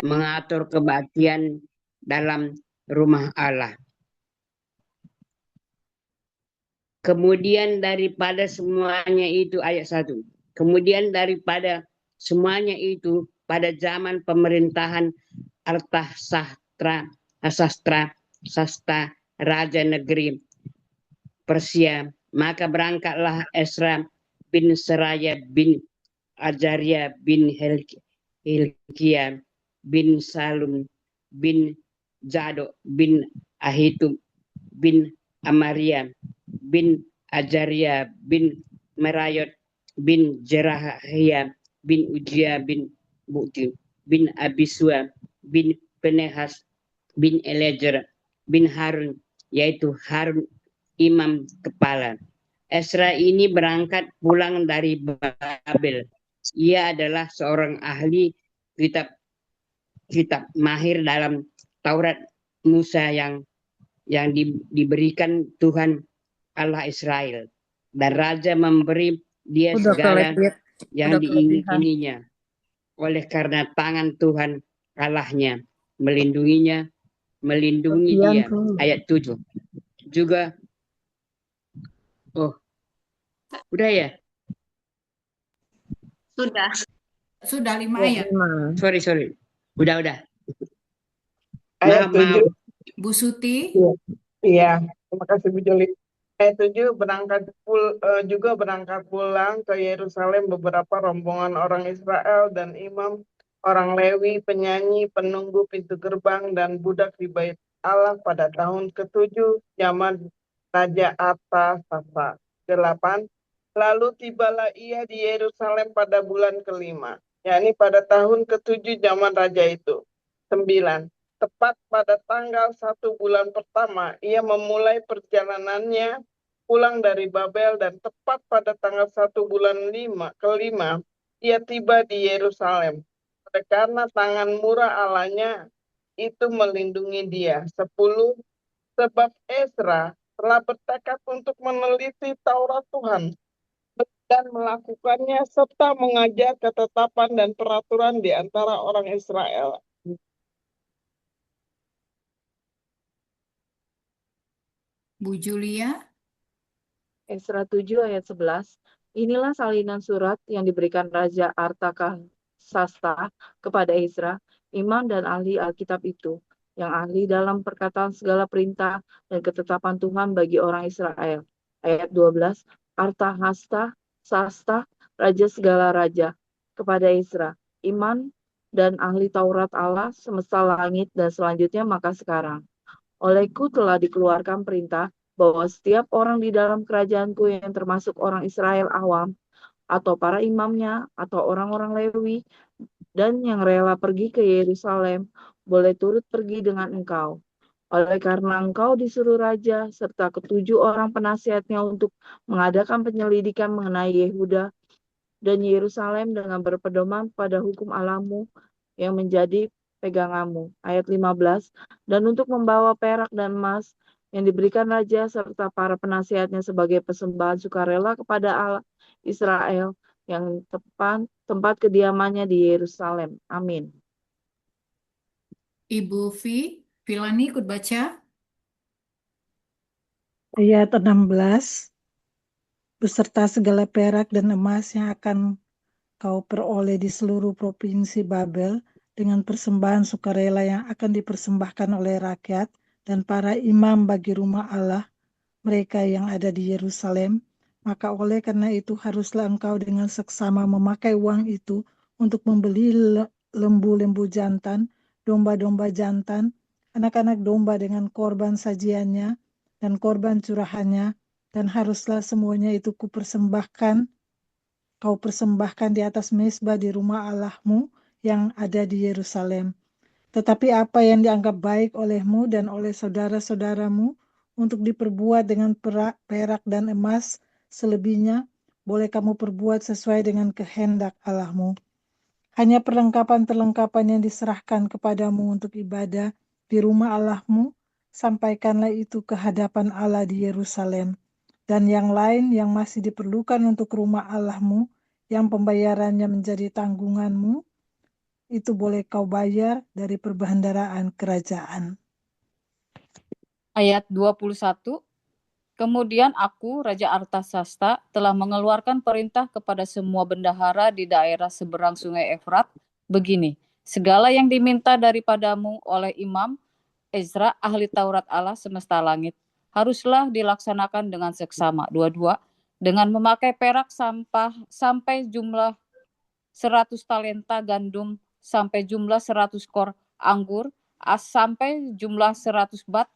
mengatur kebaktian dalam rumah Allah. Kemudian daripada semuanya itu ayat 1. Kemudian daripada semuanya itu pada zaman pemerintahan Artasastra Sasta Raja Negeri Persia, maka berangkatlah Esra bin Seraya bin Ajaria bin Hilkia bin Salum bin Zadok bin Ahitub bin Amaria bin Ajaria bin Merayot bin Jerahia bin Ujia bin Bukti bin Abiswa bin Penehas bin Elezer bin Harun, yaitu Harun imam kepala. Esra ini berangkat pulang dari Babel. Ia adalah seorang ahli kitab kitab mahir dalam Taurat Musa yang diberikan Tuhan Allah Israel. Dan raja memberi dia segala yang diingininya. Oleh karena tangan Tuhan Allahnya melindungi dia. Ayat 7. Juga udah ya? Sudah 5 ayat. Sorry. Udah. Ayat 7. Bu Suti. Iya, terima kasih Bu Joli. Ayat 7 juga berangkat pulang ke Yerusalem beberapa rombongan orang Israel dan imam, orang Lewi, penyanyi, penunggu pintu gerbang, dan budak di bait Allah pada tahun ke-7 zaman Raja Artasasta. 8. Lalu tibalah ia di Yerusalem pada bulan ke-5, yakni pada tahun ke-7 zaman raja itu. 9. Tepat pada tanggal 1 bulan pertama, ia memulai perjalanannya pulang dari Babel, dan tepat pada tanggal 1 bulan ke-5, ia tiba di Yerusalem. Karena tangan murah Allahnya itu melindungi dia. 10. Sebab Ezra telah bertekad untuk meneliti Taurat Tuhan dan melakukannya serta mengajar ketetapan dan peraturan di antara orang Israel. Bu Julia. Esra 7 ayat 11. Inilah salinan surat yang diberikan Raja Artasasta kepada Ezra, imam dan ahli Alkitab itu, yang ahli dalam perkataan segala perintah dan ketetapan Tuhan bagi orang Israel. Ayat 12. Artasasta, raja segala raja, kepada Ezra, imam dan ahli Taurat Allah semesta langit dan selanjutnya maka sekarang. Olehku telah dikeluarkan perintah bahwa setiap orang di dalam kerajaanku yang termasuk orang Israel awam, atau para imamnya, atau orang-orang Lewi, dan yang rela pergi ke Yerusalem, boleh turut pergi dengan engkau. Oleh karena engkau disuruh raja, serta ke-7 orang penasihatnya untuk mengadakan penyelidikan mengenai Yehuda dan Yerusalem dengan berpedoman pada hukum Allahmu yang menjadi peganganmu. Ayat 15. Dan untuk membawa perak dan emas yang diberikan raja serta para penasihatnya sebagai persembahan sukarela kepada Allah Israel yang tempat kediamannya di Yerusalem. Amin. Ibu Filani ikut baca. Ayat 16. Beserta segala perak dan emas yang akan kau peroleh di seluruh provinsi Babel dengan persembahan sukarela yang akan dipersembahkan oleh rakyat dan para imam bagi rumah Allah mereka yang ada di Yerusalem, maka oleh karena itu haruslah engkau dengan seksama memakai uang itu untuk membeli lembu-lembu jantan, domba-domba jantan, anak-anak domba dengan korban sajiannya dan korban curahannya, dan haruslah semuanya itu kau persembahkan di atas mezbah di rumah Allahmu yang ada di Yerusalem. Tetapi apa yang dianggap baik olehmu dan oleh saudara-saudaramu untuk diperbuat dengan perak dan emas selebihnya, boleh kamu perbuat sesuai dengan kehendak Allahmu. Hanya perlengkapan-perlengkapan yang diserahkan kepadamu untuk ibadah di rumah Allahmu, sampaikanlah itu ke hadapan Allah di Yerusalem. Dan yang lain yang masih diperlukan untuk rumah Allahmu, yang pembayarannya menjadi tanggunganmu, itu boleh kau bayar dari perbendaharaan kerajaan. Ayat 21. Kemudian aku, Raja Artasasta, telah mengeluarkan perintah kepada semua bendahara di daerah seberang sungai Efrat. Begini, segala yang diminta daripadamu oleh Imam Ezra, ahli Taurat Allah semesta langit, haruslah dilaksanakan dengan seksama. 22. Dengan memakai perak sampai jumlah 100 talenta gandum, sampai jumlah 100 kor anggur, sampai jumlah 100 bat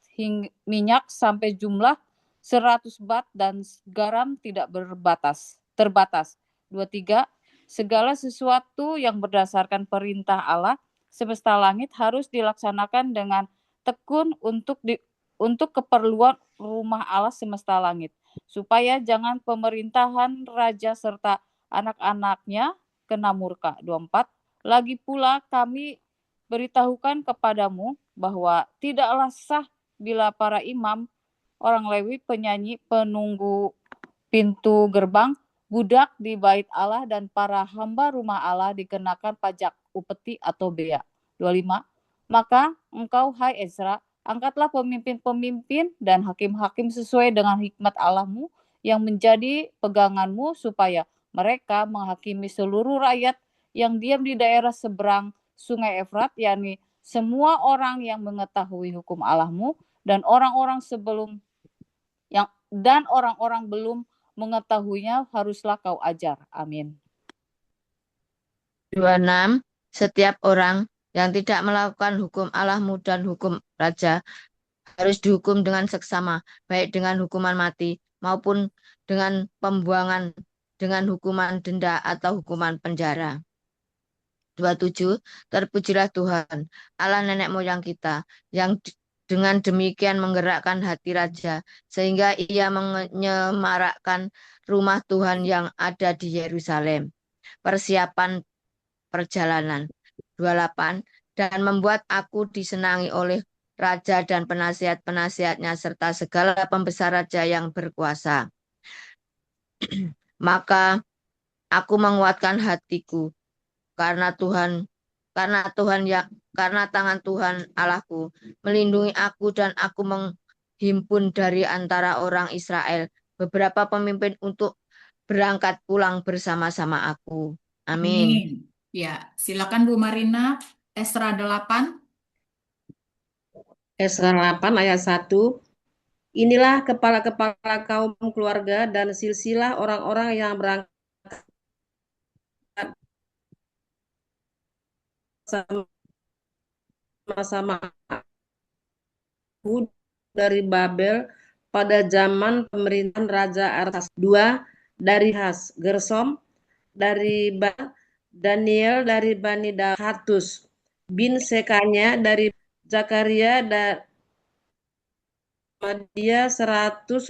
minyak, sampai jumlah 100 bat, dan garam tidak terbatas. 23. Segala sesuatu yang berdasarkan perintah Allah semesta langit harus dilaksanakan dengan tekun untuk keperluan rumah Allah semesta langit, supaya jangan pemerintahan raja serta anak-anaknya kena murka. 24. Lagi pula kami beritahukan kepadamu bahwa tidaklah sah bila para imam, orang Lewi, penyanyi, penunggu pintu gerbang, budak di bait Allah, dan para hamba rumah Allah dikenakan pajak upeti atau bea. 25. Maka engkau, hai Ezra, angkatlah pemimpin-pemimpin dan hakim-hakim sesuai dengan hikmat Allahmu yang menjadi peganganmu, supaya mereka menghakimi seluruh rakyat yang diam di daerah seberang sungai Efrat, yakni semua orang yang mengetahui hukum Allahmu, dan orang-orang belum mengetahuinya haruslah kau ajar. Amin. 26. Setiap orang yang tidak melakukan hukum Allahmu dan hukum raja harus dihukum dengan seksama, baik dengan hukuman mati maupun dengan pembuangan, dengan hukuman denda atau hukuman penjara. 27. Terpujilah Tuhan, Allah nenek moyang kita, yang dengan demikian menggerakkan hati raja, sehingga ia menyemarakkan rumah Tuhan yang ada di Yerusalem. Persiapan perjalanan. 28. Dan membuat aku disenangi oleh raja dan penasihat-penasihatnya serta segala pembesar raja yang berkuasa. Maka aku menguatkan hatiku karena tangan Tuhan Allahku melindungi aku, dan aku menghimpun dari antara orang Israel beberapa pemimpin untuk berangkat pulang bersama-sama aku. Amin. Ya, silakan Bu Marina, Esra 8. Esra 8 ayat 1. Inilah kepala-kepala kaum keluarga dan silsilah orang-orang yang berangkat sama-sama dari Babel pada zaman pemerintahan Raja Artasasta. 2. Dari Has, Gersom, dari Daniel, dari Bani Hatus bin Sekanya, dari Zakaria, dan dia 150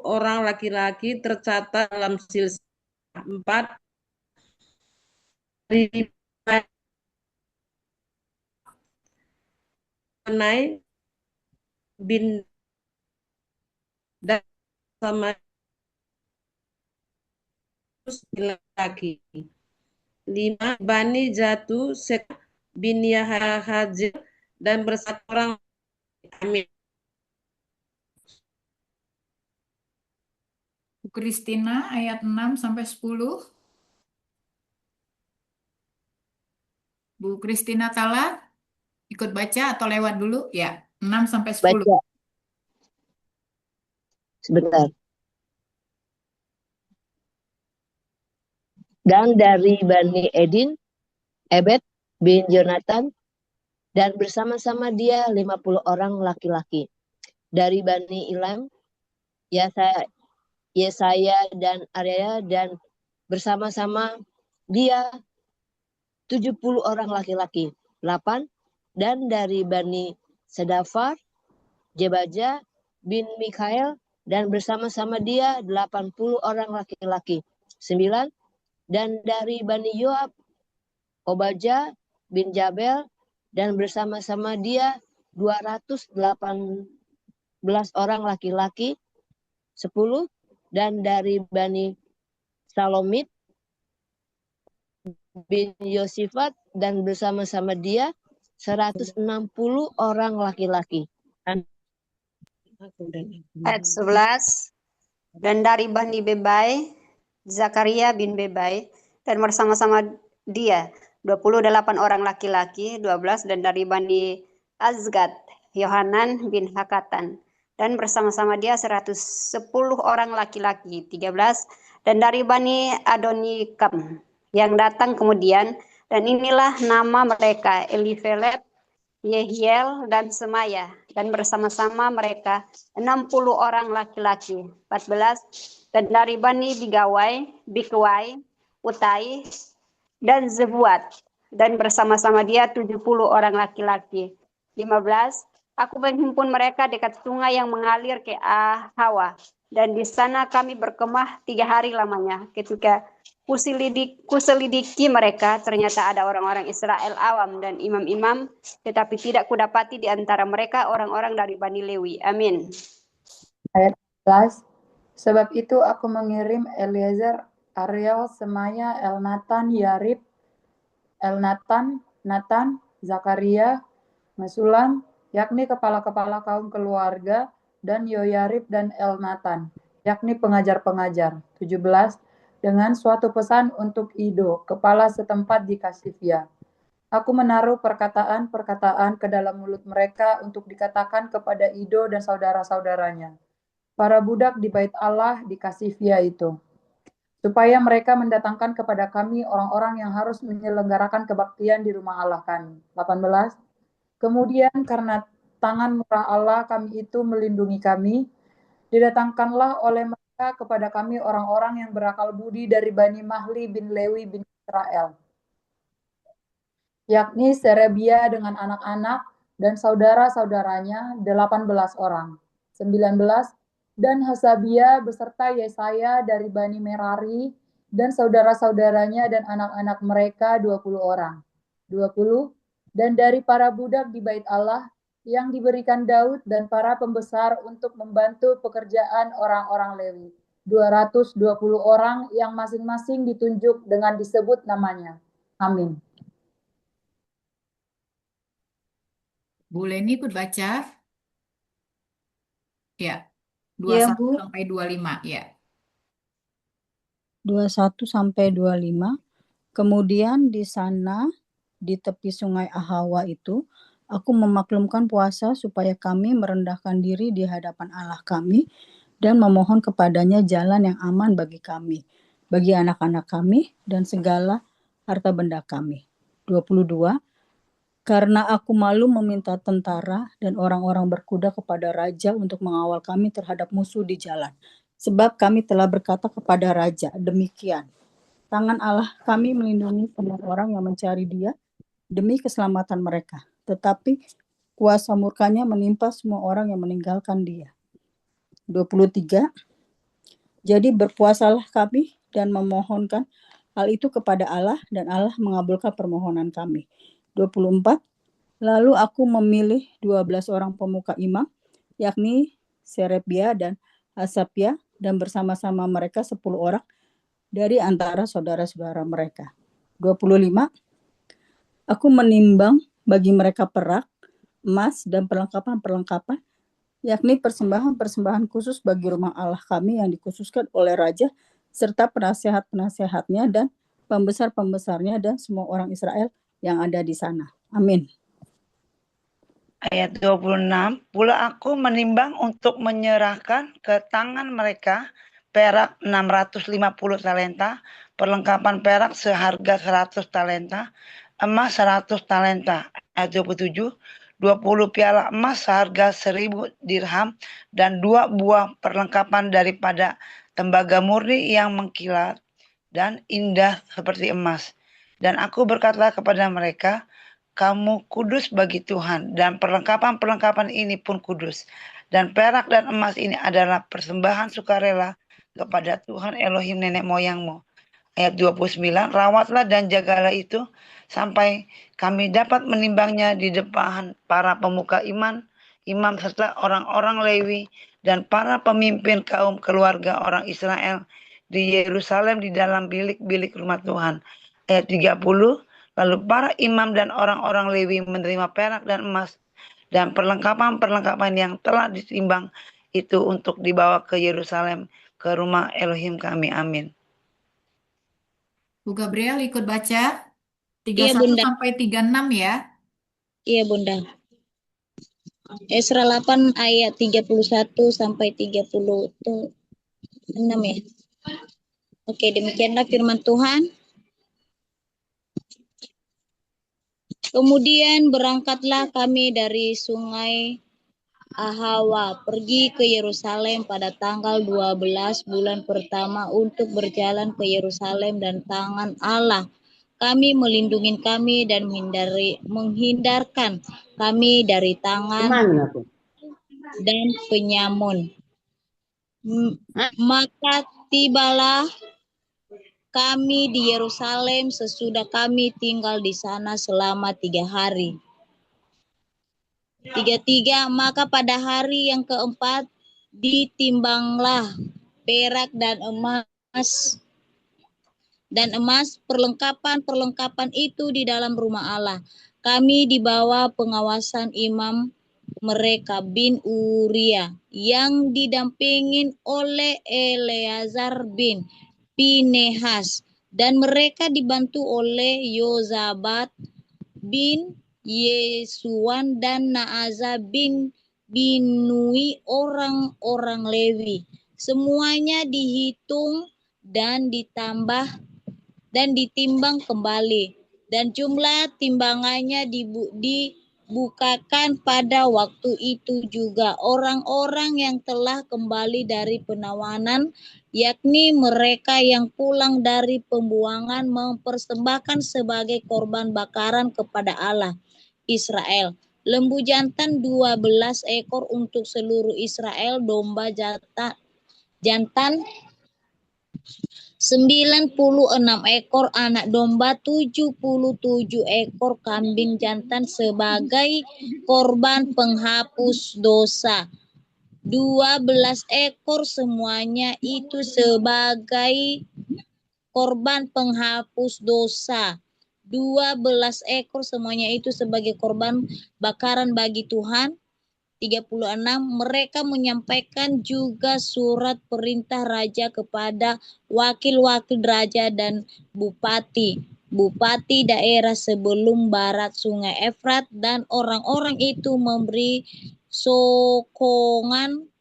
orang laki-laki tercatat dalam silsilah. 4. Dari Banai bin sama laki. 5. Bani Jatu Sek bin Yahajir dan bersatu orang. Amin. Bu Kristina ayat 6 sampai 10. Bu Kristina Tala, ikut baca atau lewat dulu? Ya, 6 sampai 10. Baca. Sebentar. Dan dari Bani Edin, Ebed bin Jonathan, dan bersama-sama dia 50 orang laki-laki. Dari Bani Ilam, Yesaya dan Arya, dan bersama-sama dia 70 orang laki-laki. 8. Dan dari Bani Sedafar, Jebaja bin Mikael, dan bersama-sama dia 80 orang laki-laki. 9. Dan dari Bani Yoab, Obaja bin Jabel, dan bersama-sama dia 218 orang laki-laki. 10. Dan dari Bani Salomit, bin Yosifat dan bersama-sama dia 160 orang laki-laki. Ayat 11. Dan dari Bani Bebai, Zakaria bin Bebai, dan bersama-sama dia 28 orang laki-laki, 12. Dan dari Bani Azgad, Yohanan bin Hakatan, dan bersama-sama dia 110 orang laki-laki, 13. Dan dari Bani Adonikam yang datang kemudian, dan inilah nama mereka, Elifelet, Yehiel, dan Semaya, dan bersama-sama mereka 60 orang laki-laki, 14. Dan dari Bani Bikwai, Utai, dan Zebuat, dan bersama-sama dia 70 orang laki-laki, 15. Aku menghimpun mereka dekat sungai yang mengalir ke Hawa, dan di sana kami berkemah 3 hari lamanya. Ketika kuselidiki mereka, ternyata ada orang-orang Israel awam dan imam-imam, tetapi tidak kudapati di antara mereka orang-orang dari Bani Lewi. Amin. Ayat 11. Sebab itu aku mengirim Eliezer, Ariel, Semaya, Elnatan, Yarib, Natan, Zakaria, Mesulam, yakni kepala-kepala kaum keluarga, dan Yoyarib dan Elnatan, yakni pengajar-pengajar. 17. Dengan suatu pesan untuk Ido, kepala setempat di Kasifia. Aku menaruh perkataan-perkataan ke dalam mulut mereka untuk dikatakan kepada Ido dan saudara-saudaranya, para budak di bait Allah di Kasifia itu, supaya mereka mendatangkan kepada kami orang-orang yang harus menyelenggarakan kebaktian di rumah Allah kami. 18. Kemudian karena tangan murah Allah kami itu melindungi kami, didatangkanlah oleh mereka kepada kami orang-orang yang berakal budi dari Bani Mahli bin Lewi bin Israel, yakni Serebia dengan anak-anak dan saudara-saudaranya 18 orang. 19. Dan Hasabia beserta Yesaya dari Bani Merari dan saudara-saudaranya dan anak-anak mereka 20 orang. 20. Dan dari para budak di bait Allah yang diberikan Daud dan para pembesar untuk membantu pekerjaan orang-orang Lewi, 220 orang yang masing-masing ditunjuk dengan disebut namanya. Amin. Bu Leni ikut baca? Ya. Iya, 21 Bu. sampai 25, ya. 21 sampai 25. Kemudian di sana, di tepi sungai Ahawa itu, aku memaklumkan puasa supaya kami merendahkan diri di hadapan Allah kami dan memohon kepadanya jalan yang aman bagi kami, bagi anak-anak kami, dan segala harta benda kami. 22. Karena aku malu meminta tentara dan orang-orang berkuda kepada raja untuk mengawal kami terhadap musuh di jalan. Sebab kami telah berkata kepada raja, demikian. Tangan Allah kami melindungi semua orang yang mencari dia demi keselamatan mereka. Tetapi kuasa murkanya menimpa semua orang yang meninggalkan dia. 23. Jadi berpuasalah kami dan memohonkan hal itu kepada Allah, dan Allah mengabulkan permohonan kami. 24. Lalu aku memilih 12 orang pemuka imam, yakni Serebia dan Hasapia, dan bersama-sama mereka 10 orang dari antara saudara-saudara mereka. 25. Aku menimbang bagi mereka perak, emas, dan perlengkapan-perlengkapan, yakni persembahan-persembahan khusus bagi rumah Allah kami yang dikhususkan oleh raja, serta penasehat-penasehatnya dan pembesar-pembesarnya dan semua orang Israel yang ada di sana. Amin. Ayat 26, pula aku menimbang untuk menyerahkan ke tangan mereka perak 650 talenta, perlengkapan perak seharga 100 talenta, emas 100 talenta. Ayat 27, 20 piala emas seharga 1000 dirham, dan 2 buah perlengkapan daripada tembaga murni yang mengkilat dan indah seperti emas. Dan aku berkata kepada mereka, kamu kudus bagi Tuhan, dan perlengkapan-perlengkapan ini pun kudus. Dan perak dan emas ini adalah persembahan sukarela kepada Tuhan Elohim nenek moyangmu. Ayat 29, rawatlah dan jagalah itu sampai kami dapat menimbangnya di depan para pemuka imam serta orang-orang Lewi dan para pemimpin kaum keluarga orang Israel di Yerusalem di dalam bilik-bilik rumah Tuhan. ayat 30. Lalu para imam dan orang-orang Lewi menerima perak dan emas dan perlengkapan-perlengkapan yang telah ditimbang itu untuk dibawa ke Yerusalem, ke rumah Elohim kami. Amin. Bu Gabriel ikut baca Iya, 31 Bunda. sampai 36 ya. Iya, Bunda. Esra 8 ayat 31 sampai 36 ya. Oke, demikianlah firman Tuhan. Kemudian berangkatlah kami dari sungai Ahawa pergi ke Yerusalem pada tanggal 12 bulan pertama untuk berjalan ke Yerusalem, dan tangan Allah kami melindungi kami dan menghindarkan kami dari tangan Kemana aku? dan penyamun. Maka tibalah kami di Yerusalem sesudah kami tinggal di sana selama 3 hari. 33, maka pada hari yang keempat ditimbanglah perak dan emas perlengkapan itu di dalam rumah Allah. Kami di bawah pengawasan imam mereka bin Uria yang didampingin oleh Eleazar bin Pinehas, dan mereka dibantu oleh Yozabat bin Yesuan dan Naaza bin Binui, orang-orang Lewi. Semuanya dihitung dan ditimbang kembali, dan jumlah timbangannya dibukakan pada waktu itu juga orang-orang yang telah kembali dari penawanan, yakni mereka yang pulang dari pembuangan, mempersembahkan sebagai korban bakaran kepada Allah Israel lembu jantan 12 ekor untuk seluruh Israel, domba jantan 96 ekor, anak domba 77 ekor, kambing jantan sebagai korban penghapus dosa 12 ekor, semuanya itu sebagai korban penghapus dosa 12 ekor, semuanya itu sebagai korban bakaran bagi Tuhan. 36, mereka menyampaikan juga surat perintah raja kepada wakil-wakil raja dan bupati daerah sebelum barat sungai Efrat, dan orang-orang itu memberi sokongan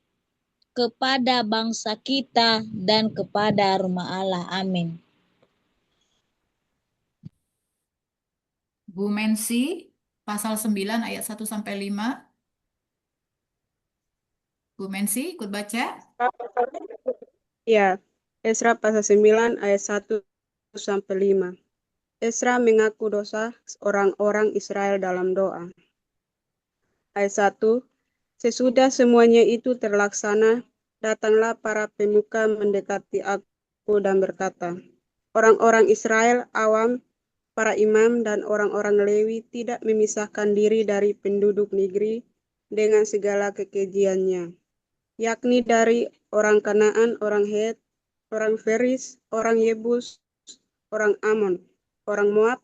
kepada bangsa kita dan kepada rumah Allah. Amin. Bu Mensi, pasal 9 ayat 1 sampai 5. Bu Mensi, ikut baca. Ya, Esra pasal 9 ayat 1 sampai 5. Esra mengaku dosa orang-orang Israel dalam doa. Ayat 1. Sesudah semuanya itu terlaksana, datanglah para pemuka mendekati aku dan berkata, orang-orang Israel awam, para imam dan orang-orang Lewi tidak memisahkan diri dari penduduk negeri dengan segala kekejiannya, yakni dari orang Kanaan, orang Het, orang Feris, orang Yebus, orang Amon, orang Moab,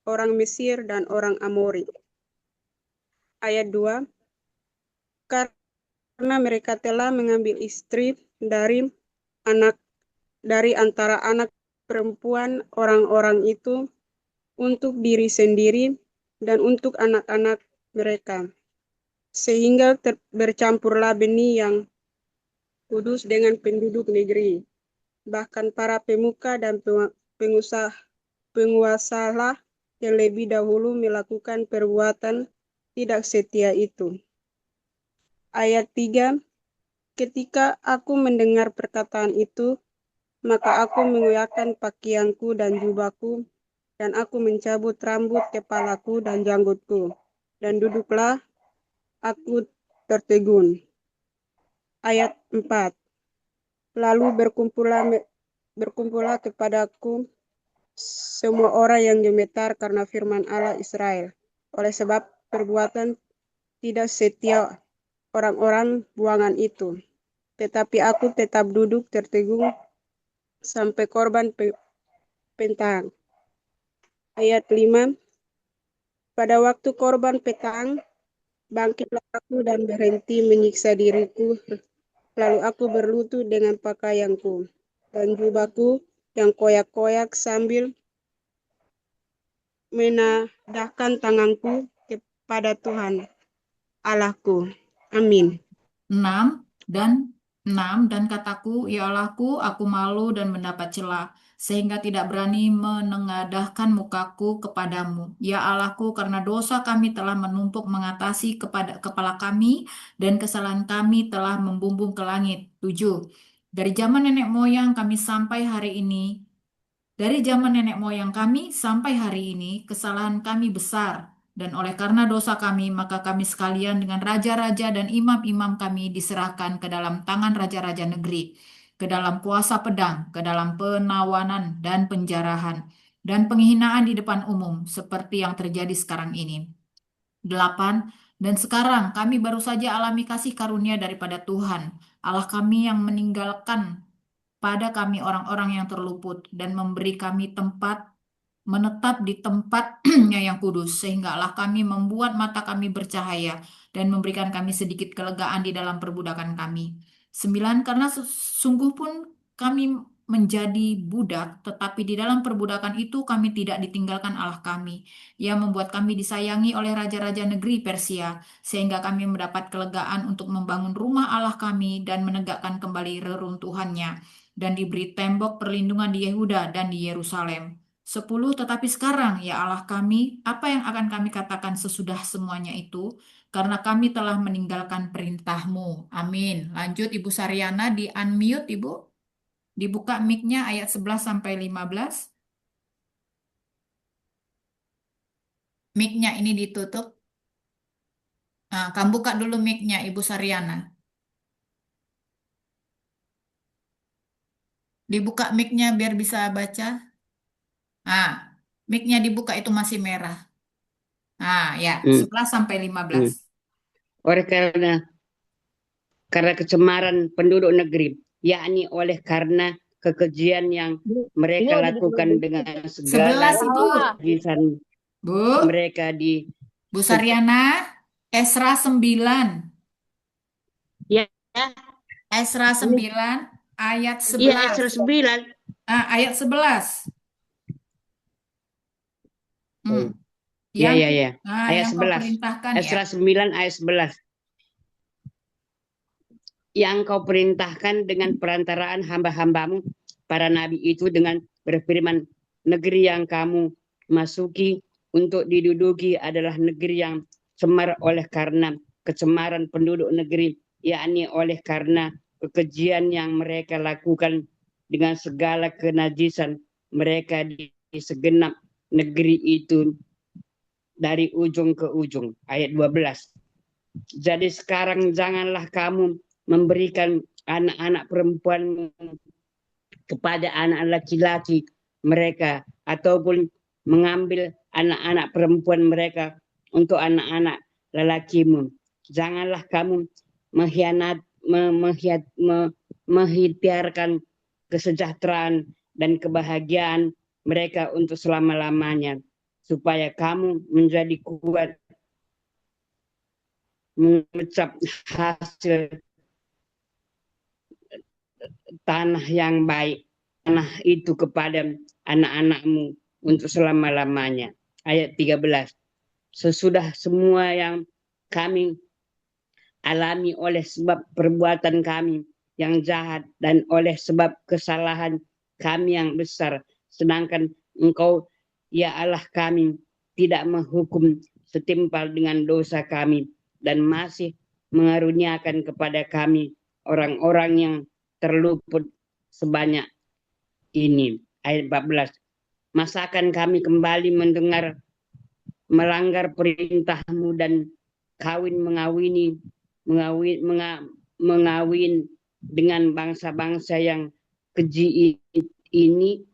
orang Mesir, dan orang Amori. Ayat 2. Karena mereka telah mengambil istri dari antara anak perempuan orang-orang itu untuk diri sendiri dan untuk anak-anak mereka, sehingga bercampurlah benih yang kudus dengan penduduk negeri. Bahkan para pemuka dan penguasalah yang lebih dahulu melakukan perbuatan tidak setia itu. Ayat 3. Ketika aku mendengar perkataan itu, maka aku mengoyakkan pakaianku dan jubahku, dan aku mencabut rambut kepalaku dan janggutku, dan duduklah aku tertegun. Ayat 4. Lalu berkumpullah kepadaku semua orang yang gemetar karena firman Allah Israel, oleh sebab perbuatan tidak setia orang-orang buangan itu. Tetapi aku tetap duduk tertegun sampai korban pentang. Ayat 5. Pada waktu korban petang, bangkitlah aku dan berhenti menyiksa diriku. Lalu aku berlutut dengan pakaianku dan jubahku yang koyak-koyak sambil menadahkan tanganku kepada Tuhan Allahku. Amin. 6 dan kataku, ya Allahku, aku malu dan mendapat celah, sehingga tidak berani menengadahkan mukaku kepadamu. Ya Allahku, karena dosa kami telah menumpuk mengatasi kepada kepala kami, dan kesalahan kami telah membumbung ke langit. 7. Dari zaman nenek moyang kami sampai hari ini, kesalahan kami besar, dan oleh karena dosa kami, maka kami sekalian dengan raja-raja dan imam-imam kami diserahkan ke dalam tangan raja-raja negeri, ke dalam kuasa pedang, ke dalam penawanan dan penjarahan, dan penghinaan di depan umum, seperti yang terjadi sekarang ini. 8. Dan sekarang kami baru saja alami kasih karunia daripada Tuhan, Allah kami yang meninggalkan pada kami orang-orang yang terluput dan memberi kami tempat menetap di tempatnya yang kudus, sehingga Allah kami membuat mata kami bercahaya dan memberikan kami sedikit kelegaan di dalam perbudakan kami. 9. Karena sungguh pun kami menjadi budak, tetapi di dalam perbudakan itu kami tidak ditinggalkan Allah kami, yang membuat kami disayangi oleh raja-raja negeri Persia, sehingga kami mendapat kelegaan untuk membangun rumah Allah kami dan menegakkan kembali reruntuhannya, dan diberi tembok perlindungan di Yehuda dan di Yerusalem. 10. Tetapi sekarang, ya Allah kami, apa yang akan kami katakan sesudah semuanya itu? Karena kami telah meninggalkan perintah-Mu. Amin. Lanjut Ibu Saryana, di unmute Ibu. Dibuka mic-nya ayat 11 sampai 15. Mic-nya ini ditutup. Nah, kamu buka dulu mic-nya Ibu Saryana. Dibuka mic-nya biar bisa baca. Nah, mic-nya dibuka itu masih merah. Nah, ya, 11 sampai 15. Oleh karena kecemaran penduduk negeri, yakni oleh karena kekejian yang mereka lakukan dengan segala 11 Ibu. kejisan Bu. mereka di Bu Saryana, Esra 9. Ya. Esra 9 ayat 11. Iya, Esra 9. Ayat 11. Ya. Yang Ayat kau 11. perintahkan Esra ya. 9 ayat 11. Yang kau perintahkan dengan perantaraan hamba-hambamu, para nabi itu, dengan berfirman, negeri yang kamu masuki untuk diduduki adalah negeri yang cemar oleh karena kecemaran penduduk negeri, yakni oleh karena kekejian yang mereka lakukan dengan segala kenajisan mereka di segenap negeri itu dari ujung ke ujung. Ayat 12. Jadi sekarang janganlah kamu memberikan anak-anak perempuan kepada anak laki-laki mereka, ataupun mengambil anak-anak perempuan mereka untuk anak-anak lelakimu. Janganlah kamu menghitiarkan kesejahteraan dan kebahagiaan mereka untuk selama-lamanya, supaya kamu menjadi kuat mengecap hasil tanah yang baik, tanah itu kepada anak-anakmu untuk selama-lamanya. Ayat 13. Sesudah semua yang kami alami oleh sebab perbuatan kami yang jahat dan oleh sebab kesalahan kami yang besar, sedangkan Engkau, ya Allah kami, tidak menghukum setimpal dengan dosa kami dan masih mengaruniakan kepada kami orang-orang yang terluput sebanyak ini. Ayat 14. Masakan kami kembali melanggar perintah-Mu dan mengawin dengan bangsa-bangsa yang keji ini?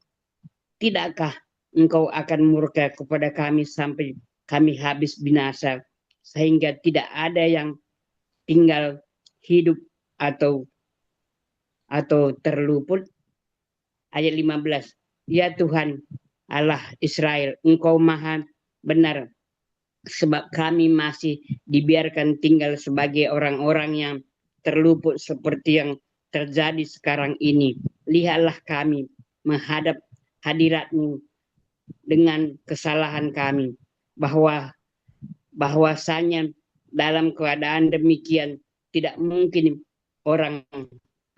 Tidakkah Engkau akan murka kepada kami sampai kami habis binasa, sehingga tidak ada yang tinggal hidup atau terluput? Ayat 15. Ya Tuhan, Allah Israel, Engkau maha benar, sebab kami masih dibiarkan tinggal sebagai orang-orang yang terluput seperti yang terjadi sekarang ini. Lihatlah kami menghadap hadirat-Mu dengan kesalahan kami, bahwasanya dalam keadaan demikian tidak mungkin orang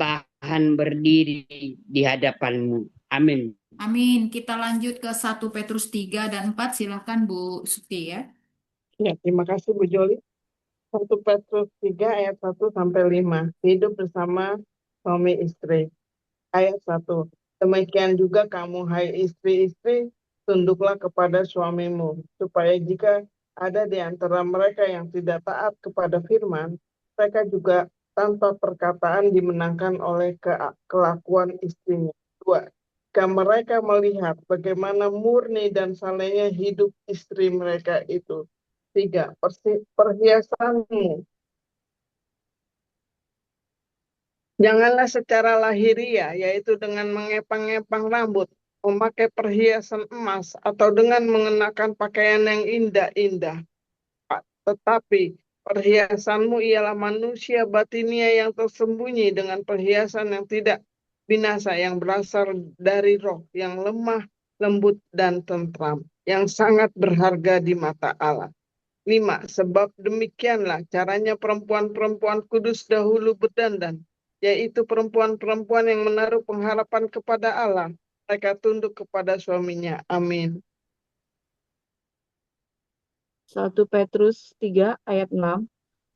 tahan berdiri di hadapan-Mu. Amin. Amin. Kita lanjut ke 1 Petrus 3 dan 4. Silakan Bu Sukti ya. Ya, terima kasih Bu Joli. 1 Petrus 3 ayat 1 sampai 5. Hidup bersama suami istri. Ayat 1. Demikian juga kamu, hai istri-istri, tunduklah kepada suamimu, supaya jika ada di antara mereka yang tidak taat kepada firman, mereka juga tanpa perkataan dimenangkan oleh kelakuan istrinya. 2. Jika mereka melihat bagaimana murni dan salehnya hidup istri mereka itu. 3. Perhiasanmu janganlah secara lahiriah, yaitu dengan mengepang-ngepang rambut, memakai perhiasan emas, atau dengan mengenakan pakaian yang indah-indah. Tetapi perhiasanmu ialah manusia batinia yang tersembunyi dengan perhiasan yang tidak binasa, yang berasal dari roh, yang lemah, lembut, dan tentram, yang sangat berharga di mata Allah. 5. Sebab demikianlah caranya perempuan-perempuan kudus dahulu berdandan, yaitu perempuan-perempuan yang menaruh pengharapan kepada Allah. Mereka tunduk kepada suaminya. Amin. 1 Petrus 3 ayat 6.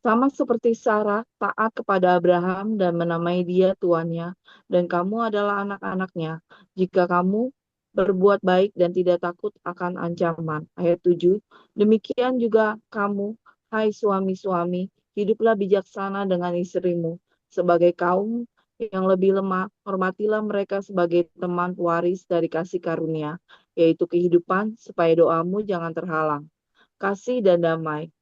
Sama seperti Sarah taat kepada Abraham dan menamai dia tuannya, dan kamu adalah anak-anaknya, jika kamu berbuat baik dan tidak takut akan ancaman. Ayat 7. Demikian juga kamu, hai suami-suami, hiduplah bijaksana dengan istrimu. Sebagai kaum yang lebih lemah, hormatilah mereka sebagai teman pewaris dari kasih karunia, yaitu kehidupan, supaya doamu jangan terhalang. Kasih dan damai.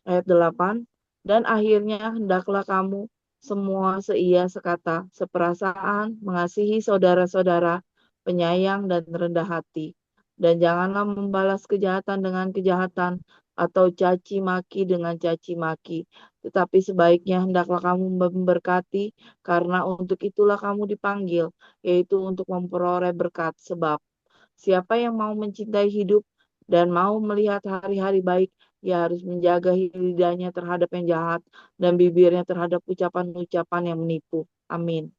Ayat 8. Dan akhirnya hendaklah kamu semua seia sekata, seperasaan, mengasihi saudara-saudara, penyayang dan rendah hati. Dan janganlah membalas kejahatan dengan kejahatan, atau caci maki dengan caci maki. Tetapi sebaiknya hendaklah kamu memberkati, karena untuk itulah kamu dipanggil, yaitu untuk memperoleh berkat. Sebab siapa yang mau mencintai hidup dan mau melihat hari-hari baik, ia harus menjaga lidahnya terhadap yang jahat dan bibirnya terhadap ucapan-ucapan yang menipu. Amin.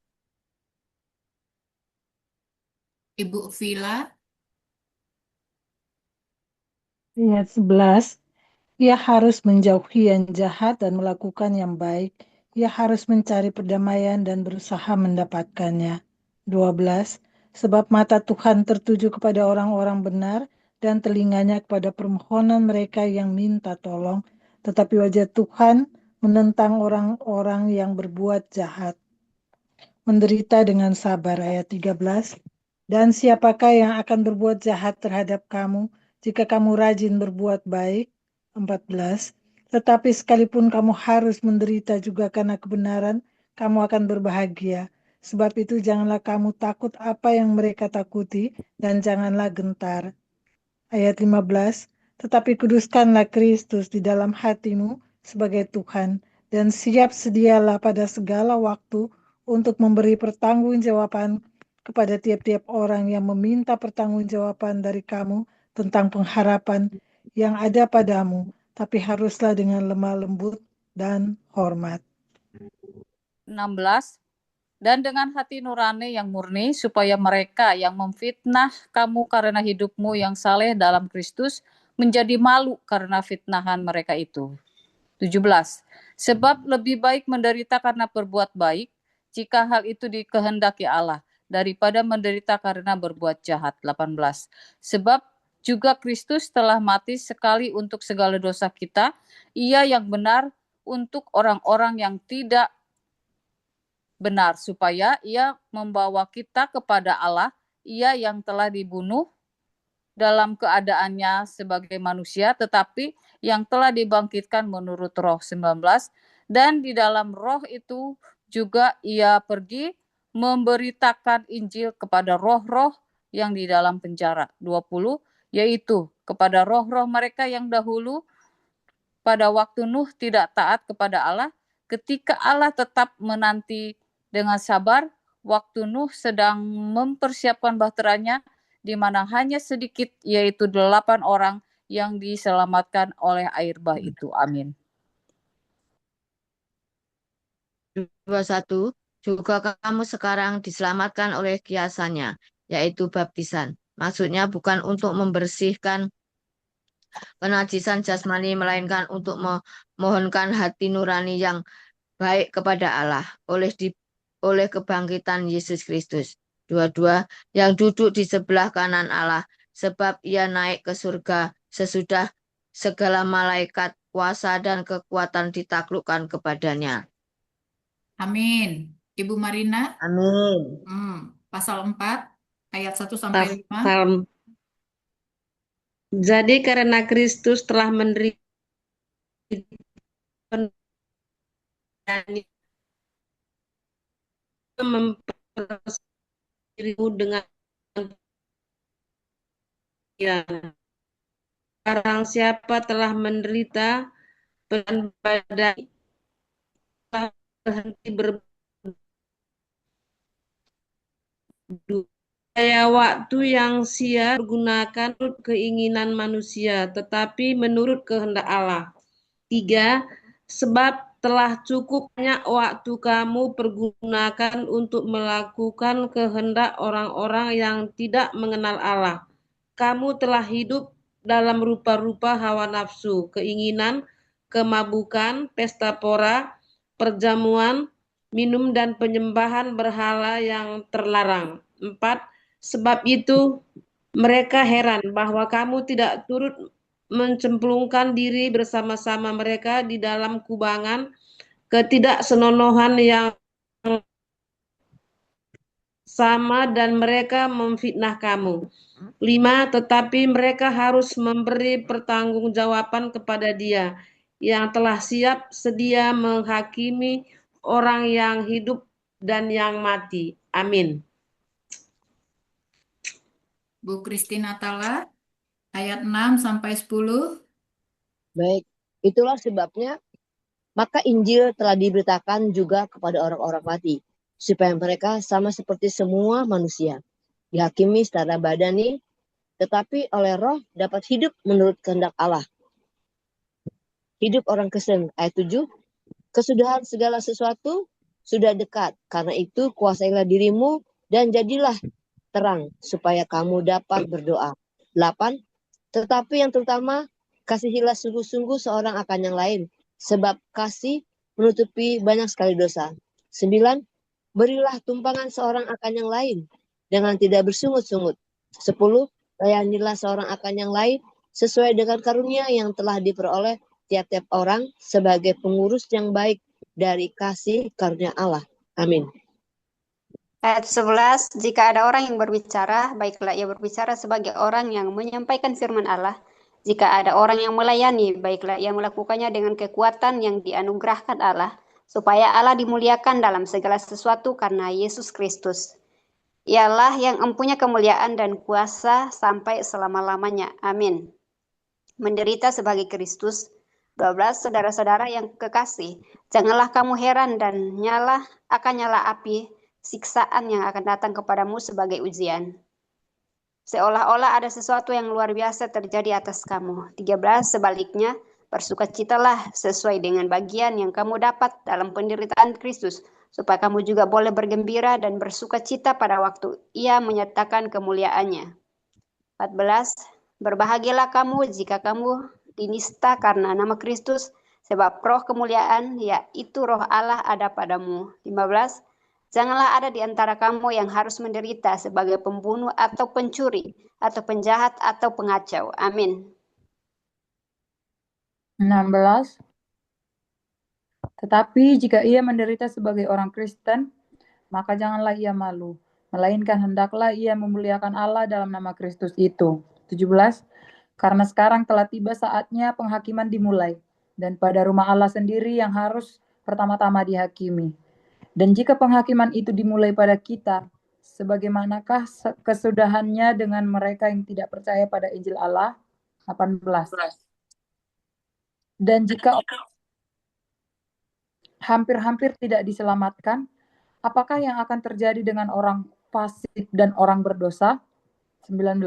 Ibu Vila. Ayat 11. Ia harus menjauhi yang jahat dan melakukan yang baik. Ia harus mencari perdamaian dan berusaha mendapatkannya. 12. Sebab mata Tuhan tertuju kepada orang-orang benar dan telinganya kepada permohonan mereka yang minta tolong. Tetapi wajah Tuhan menentang orang-orang yang berbuat jahat. Menderita dengan sabar. Ayat 13. Dan siapakah yang akan berbuat jahat terhadap kamu jika kamu rajin berbuat baik? 14. Tetapi sekalipun kamu harus menderita juga karena kebenaran, kamu akan berbahagia. Sebab itu janganlah kamu takut apa yang mereka takuti, dan janganlah gentar. Ayat 15. Tetapi kuduskanlah Kristus di dalam hatimu sebagai Tuhan, dan siap sedialah pada segala waktu untuk memberi pertanggungjawaban kepada tiap-tiap orang yang meminta pertanggungjawaban dari kamu tentang pengharapan yang ada padamu, tapi haruslah dengan lemah lembut dan hormat. 16. Dan dengan hati nurani yang murni, supaya mereka yang memfitnah kamu karena hidupmu yang saleh dalam Kristus menjadi malu karena fitnahan mereka itu. 17. Sebab lebih baik menderita karena berbuat baik, jika hal itu dikehendaki Allah, daripada menderita karena berbuat jahat. 18. Sebab juga Kristus telah mati sekali untuk segala dosa kita, Ia yang benar untuk orang-orang yang tidak benar, supaya Ia membawa kita kepada Allah, Ia yang telah dibunuh dalam keadaannya sebagai manusia, tetapi yang telah dibangkitkan menurut roh. 19. Dan di dalam roh itu juga Ia pergi memberitakan Injil kepada roh-roh yang di dalam penjara. 20, yaitu kepada roh-roh mereka yang dahulu pada waktu Nuh tidak taat kepada Allah, ketika Allah tetap menanti dengan sabar waktu Nuh sedang mempersiapkan bahteranya, di mana hanya sedikit, yaitu 8 orang yang diselamatkan oleh air bah itu. Amin. 21. Juga kamu sekarang diselamatkan oleh kiasannya, yaitu baptisan. Maksudnya bukan untuk membersihkan penajisan jasmani, melainkan untuk memohonkan hati nurani yang baik kepada Allah oleh kebangkitan Yesus Kristus. 22. Yang duduk di sebelah kanan Allah, sebab ia naik ke surga sesudah segala malaikat, kuasa, dan kekuatan ditaklukkan kepadanya. Amin. Ibu Marina, Amin. pasal 4 ayat 1 sampai 5. Jadi karena Kristus telah menderita mempersirimu dengan barang siapa telah menderita dan badan telah berhenti daya waktu yang sia pergunakan menurut keinginan manusia, tetapi menurut kehendak Allah. 3. Sebab telah cukup banyak waktu kamu pergunakan untuk melakukan kehendak orang-orang yang tidak mengenal Allah. Kamu telah hidup dalam rupa-rupa hawa nafsu, keinginan, kemabukan, pesta pora, perjamuan, minum, dan penyembahan berhala yang terlarang. 4. Sebab itu mereka heran bahwa kamu tidak turut mencemplungkan diri bersama-sama mereka di dalam kubangan ketidaksenonohan yang sama, dan mereka memfitnah kamu. 5. Tetapi mereka harus memberi pertanggungjawaban kepada Dia yang telah siap sedia menghakimi orang yang hidup dan yang mati. Amin. Bu Christine Atala, ayat 6 sampai 10. Baik, itulah sebabnya maka Injil telah diberitakan juga kepada orang-orang mati, supaya mereka sama seperti semua manusia, dihakimi secara badani, tetapi oleh roh dapat hidup menurut kehendak Allah. Hidup orang Kristen, ayat 7, kesudahan segala sesuatu sudah dekat, karena itu kuasailah dirimu dan jadilah terang, supaya kamu dapat berdoa. 8, tetapi yang terutama, kasihilah sungguh-sungguh seorang akan yang lain, sebab kasih menutupi banyak sekali dosa. 9, berilah tumpangan seorang akan yang lain, dengan tidak bersungut-sungut. 10, layanilah seorang akan yang lain, sesuai dengan karunia yang telah diperoleh tiap-tiap orang sebagai pengurus yang baik dari kasih karunia Allah. Amin. Ayat 11, jika ada orang yang berbicara, baiklah ia berbicara sebagai orang yang menyampaikan firman Allah. Jika ada orang yang melayani, baiklah ia melakukannya dengan kekuatan yang dianugerahkan Allah, supaya Allah dimuliakan dalam segala sesuatu karena Yesus Kristus. Ialah yang empunya kemuliaan dan kuasa sampai selama-lamanya. Amin. Menderita sebagai Kristus. 12, saudara-saudara yang kekasih, janganlah kamu heran dan akan nyala api siksaan yang akan datang kepadamu sebagai ujian, seolah-olah ada sesuatu yang luar biasa terjadi atas kamu. 13, sebaliknya, bersukacitalah sesuai dengan bagian yang kamu dapat dalam penderitaan Kristus, supaya kamu juga boleh bergembira dan bersukacita pada waktu Ia menyatakan kemuliaannya. 14, berbahagialah kamu jika kamu dinista karena nama Kristus, sebab roh kemuliaan, yaitu roh Allah ada padamu. 15, janganlah ada di antara kamu yang harus menderita sebagai pembunuh atau pencuri, atau penjahat, atau pengacau. Amin. 16. Tetapi jika ia menderita sebagai orang Kristen, maka janganlah ia malu, melainkan hendaklah ia memuliakan Allah dalam nama Kristus itu. 17. Karena sekarang telah tiba saatnya penghakiman dimulai, dan pada rumah Allah sendiri yang harus pertama-tama dihakimi. Dan jika penghakiman itu dimulai pada kita, Sebagaimanakah kesudahannya dengan mereka yang tidak percaya pada Injil Allah? 18. Dan jika hampir-hampir tidak diselamatkan, apakah yang akan terjadi dengan orang fasik dan orang berdosa? 19.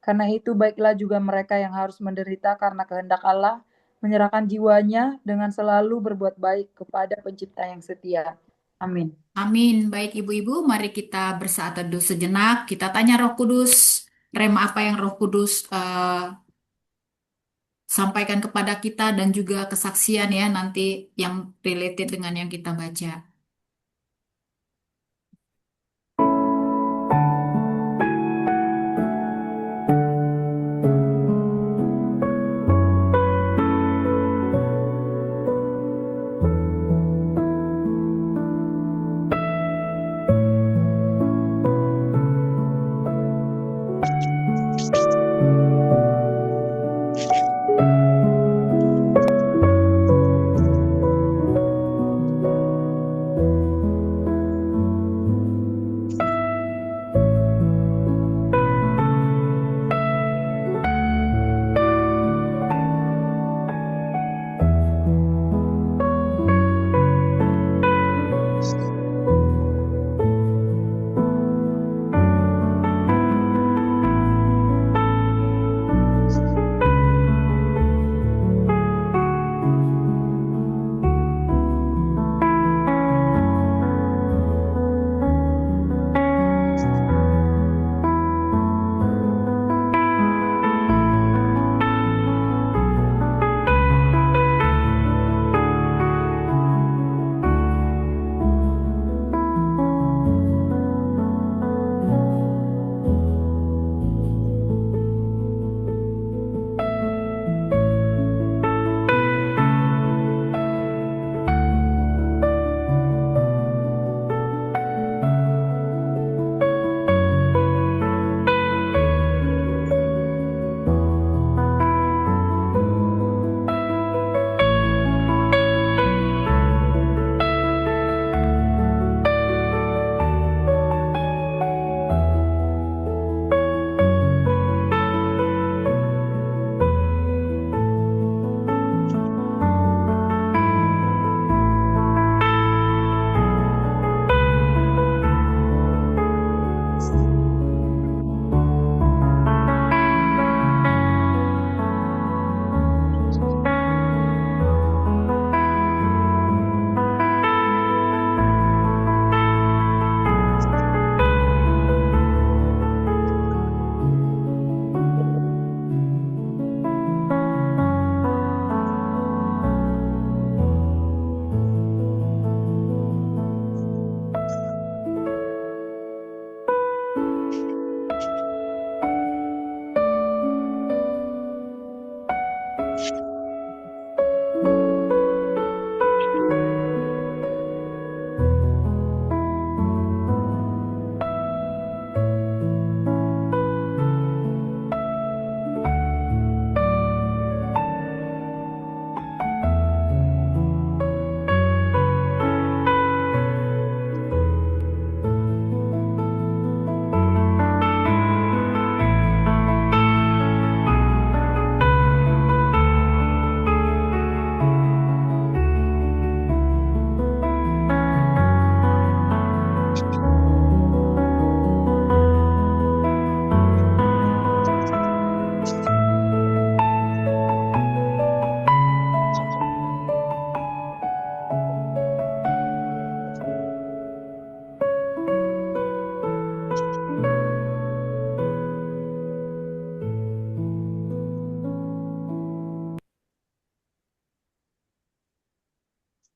Karena itu baiklah juga mereka yang harus menderita karena kehendak Allah, menyerahkan jiwanya dengan selalu berbuat baik kepada Pencipta yang setia. Amin. Amin. Baik Ibu-ibu, mari kita bersaat teduh sejenak. Kita tanya Roh Kudus, rema apa yang Roh Kudus sampaikan kepada kita dan juga kesaksian ya nanti yang related dengan yang kita baca.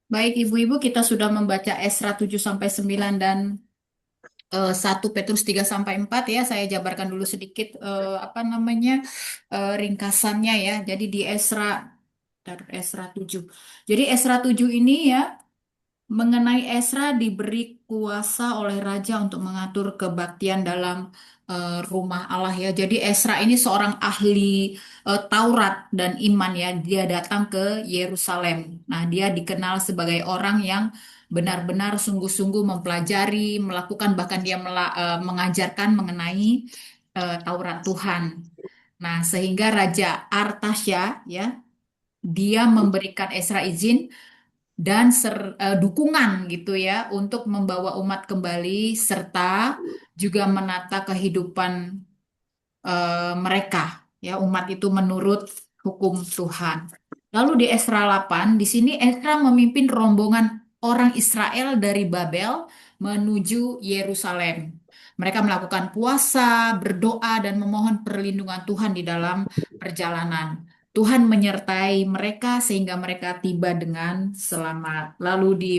Baik Ibu-ibu, kita sudah membaca Esra 7 sampai 9 dan 1 Petrus 3 sampai 4 ya. Saya jabarkan dulu sedikit ringkasannya ya. Jadi di Esra 7. Jadi Esra 7 ini ya mengenai Esra diberi kuasa oleh raja untuk mengatur kebaktian dalam rumah Allah ya. Jadi Esra ini seorang ahli Taurat dan iman ya. Dia datang ke Yerusalem. Nah, dia dikenal sebagai orang yang benar-benar sungguh-sungguh mempelajari, melakukan, bahkan dia mengajarkan mengenai Taurat Tuhan. Nah, sehingga Raja Artasya ya, dia memberikan Ezra izin dan dukungan gitu ya untuk membawa umat kembali serta juga menata kehidupan mereka ya, umat itu menurut hukum Tuhan. Lalu di Esra 8 di sini Esra memimpin rombongan orang Israel dari Babel menuju Yerusalem. Mereka melakukan puasa, berdoa, dan memohon perlindungan Tuhan di dalam perjalanan. Tuhan menyertai mereka sehingga mereka tiba dengan selamat. Lalu di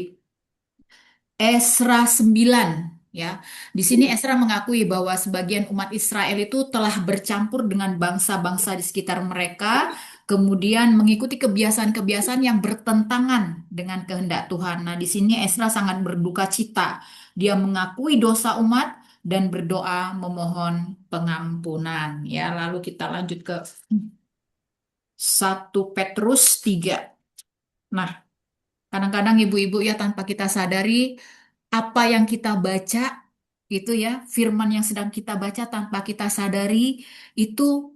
Esra 9 ya. Di sini Esra mengakui bahwa sebagian umat Israel itu telah bercampur dengan bangsa-bangsa di sekitar mereka, kemudian mengikuti kebiasaan-kebiasaan yang bertentangan dengan kehendak Tuhan. Nah, di sini Esra sangat berduka cita. Dia mengakui dosa umat dan berdoa memohon pengampunan. Ya, lalu kita lanjut ke 1 Petrus 3. Nah, kadang-kadang ibu-ibu ya tanpa kita sadari apa yang kita baca itu ya, firman yang sedang kita baca tanpa kita sadari itu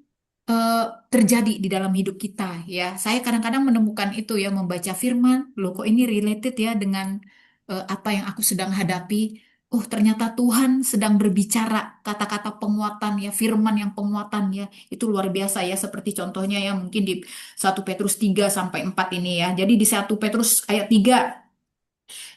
terjadi di dalam hidup kita ya. Saya kadang-kadang menemukan itu ya, membaca firman, loh kok ini related ya dengan apa yang aku sedang hadapi. Oh, ternyata Tuhan sedang berbicara kata-kata penguatan ya, firman yang penguatan ya. Itu luar biasa ya, seperti contohnya ya mungkin di 1 Petrus 3 sampai 4 ini ya. Jadi di 1 Petrus ayat 3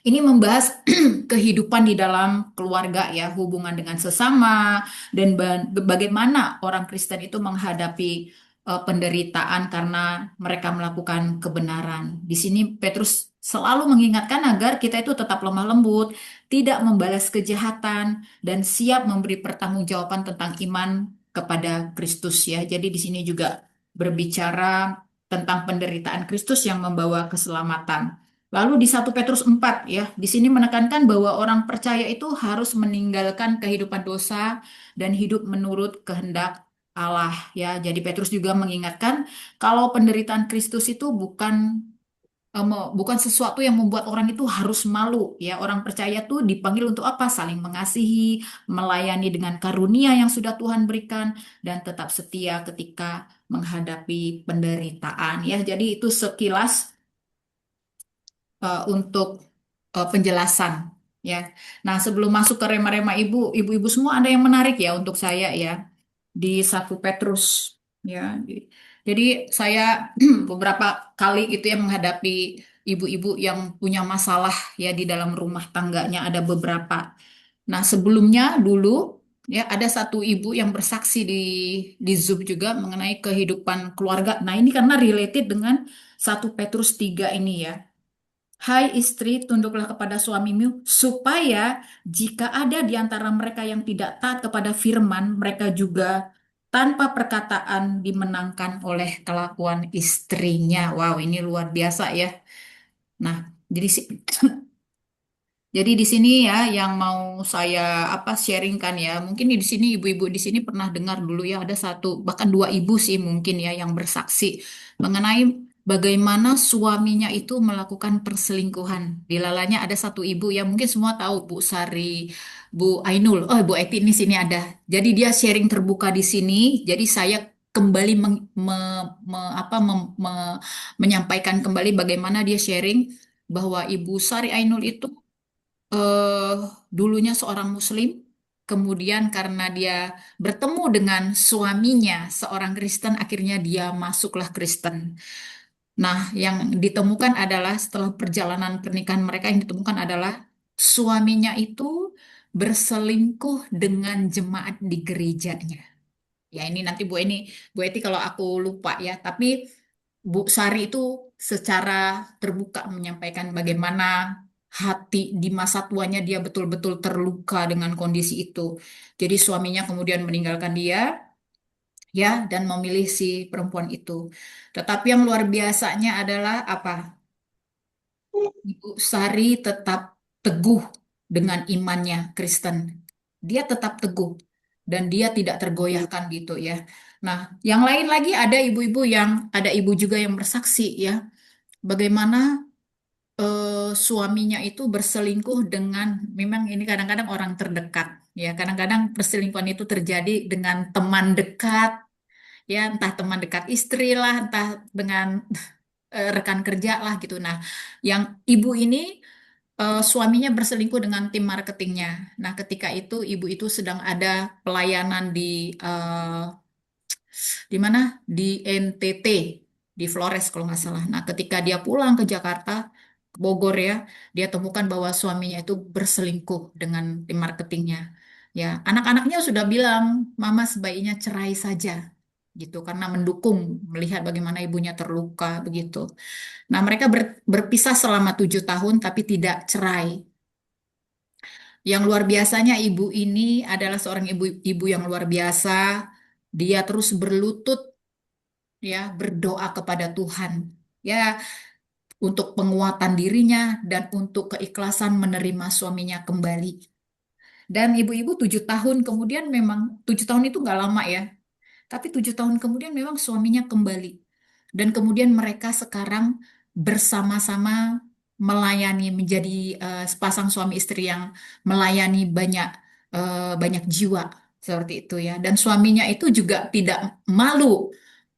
ini membahas kehidupan di dalam keluarga ya, hubungan dengan sesama, dan bagaimana orang Kristen itu menghadapi penderitaan karena mereka melakukan kebenaran. Di sini Petrus selalu mengingatkan agar kita itu tetap lemah lembut, tidak membalas kejahatan, dan siap memberi pertanggungjawaban tentang iman kepada Kristus ya. Jadi di sini juga berbicara tentang penderitaan Kristus yang membawa keselamatan. Lalu di 1 Petrus 4 ya, di sini menekankan bahwa orang percaya itu harus meninggalkan kehidupan dosa dan hidup menurut kehendak Allah ya. Jadi Petrus juga mengingatkan kalau penderitaan Kristus itu bukan sesuatu yang membuat orang itu harus malu ya. Orang percaya tuh dipanggil untuk apa? Saling mengasihi, melayani dengan karunia yang sudah Tuhan berikan, dan tetap setia ketika menghadapi penderitaan ya. Jadi itu sekilas untuk penjelasan ya. Nah, sebelum masuk ke rema-rema ibu-ibu semua ada yang menarik ya untuk saya ya di 1 Petrus ya. Jadi saya beberapa kali itu ya menghadapi ibu-ibu yang punya masalah ya di dalam rumah tangganya, ada beberapa. Nah, sebelumnya dulu ya ada satu ibu yang bersaksi di Zoom juga mengenai kehidupan keluarga. Nah, ini karena related dengan 1 Petrus 3 ini ya. Hai istri, tunduklah kepada suamimu, supaya jika ada di antara mereka yang tidak taat kepada firman, mereka juga tanpa perkataan dimenangkan oleh kelakuan istrinya. Wow, ini luar biasa ya. Nah, jadi jadi di sini ya yang mau saya sharingkan ya. Mungkin di sini ibu-ibu di sini pernah dengar dulu ya, ada satu bahkan dua ibu sih mungkin ya yang bersaksi mengenai bagaimana suaminya itu melakukan perselingkuhan. Dilalanya ada satu ibu ya, mungkin semua tahu, Bu Sari, Bu Ainul. Oh, Bu Eti ini sini ada. Jadi dia sharing terbuka di sini. Jadi saya kembali menyampaikan kembali bagaimana dia sharing bahwa Ibu Sari Ainul itu eh, dulunya seorang Muslim, kemudian karena dia bertemu dengan suaminya seorang Kristen, akhirnya dia masuklah Kristen. Nah, yang ditemukan adalah setelah perjalanan pernikahan mereka, yang ditemukan adalah suaminya itu berselingkuh dengan jemaat di gerejanya. Ya ini nanti Bu Eti kalau aku lupa ya, tapi Bu Sari itu secara terbuka menyampaikan bagaimana hati di masa tuanya dia betul-betul terluka dengan kondisi itu. Jadi suaminya kemudian meninggalkan dia ya dan memilih si perempuan itu. Tetapi yang luar biasanya adalah apa? Ibu Sari tetap teguh dengan imannya Kristen. Dia tetap teguh dan dia tidak tergoyahkan gitu ya. Nah, yang lain lagi ada ibu juga yang bersaksi ya. Bagaimana suaminya itu berselingkuh dengan, memang ini kadang-kadang orang terdekat, ya kadang-kadang perselingkuhan itu terjadi dengan teman dekat, ya entah teman dekat istri lah, entah dengan rekan kerja lah gitu. Nah, yang ibu ini suaminya berselingkuh dengan tim marketingnya. Nah, ketika itu ibu itu sedang ada pelayanan di mana? Di NTT, di Flores kalau nggak salah. Nah, ketika dia pulang ke Jakarta, ke Bogor ya, dia temukan bahwa suaminya itu berselingkuh dengan tim marketingnya. Ya, anak-anaknya sudah bilang, Mama sebaiknya cerai saja, gitu, karena mendukung melihat bagaimana ibunya terluka begitu. Nah, mereka berpisah selama 7 tahun, tapi tidak cerai. Yang luar biasanya ibu ini adalah seorang ibu yang luar biasa. Dia terus berlutut ya berdoa kepada Tuhan ya untuk penguatan dirinya dan untuk keikhlasan menerima suaminya kembali. Dan ibu-ibu 7 tahun kemudian, memang 7 tahun itu nggak lama ya, tapi 7 tahun kemudian memang suaminya kembali. Dan kemudian mereka sekarang bersama-sama melayani, menjadi sepasang suami istri yang melayani banyak jiwa seperti itu ya. Dan suaminya itu juga tidak malu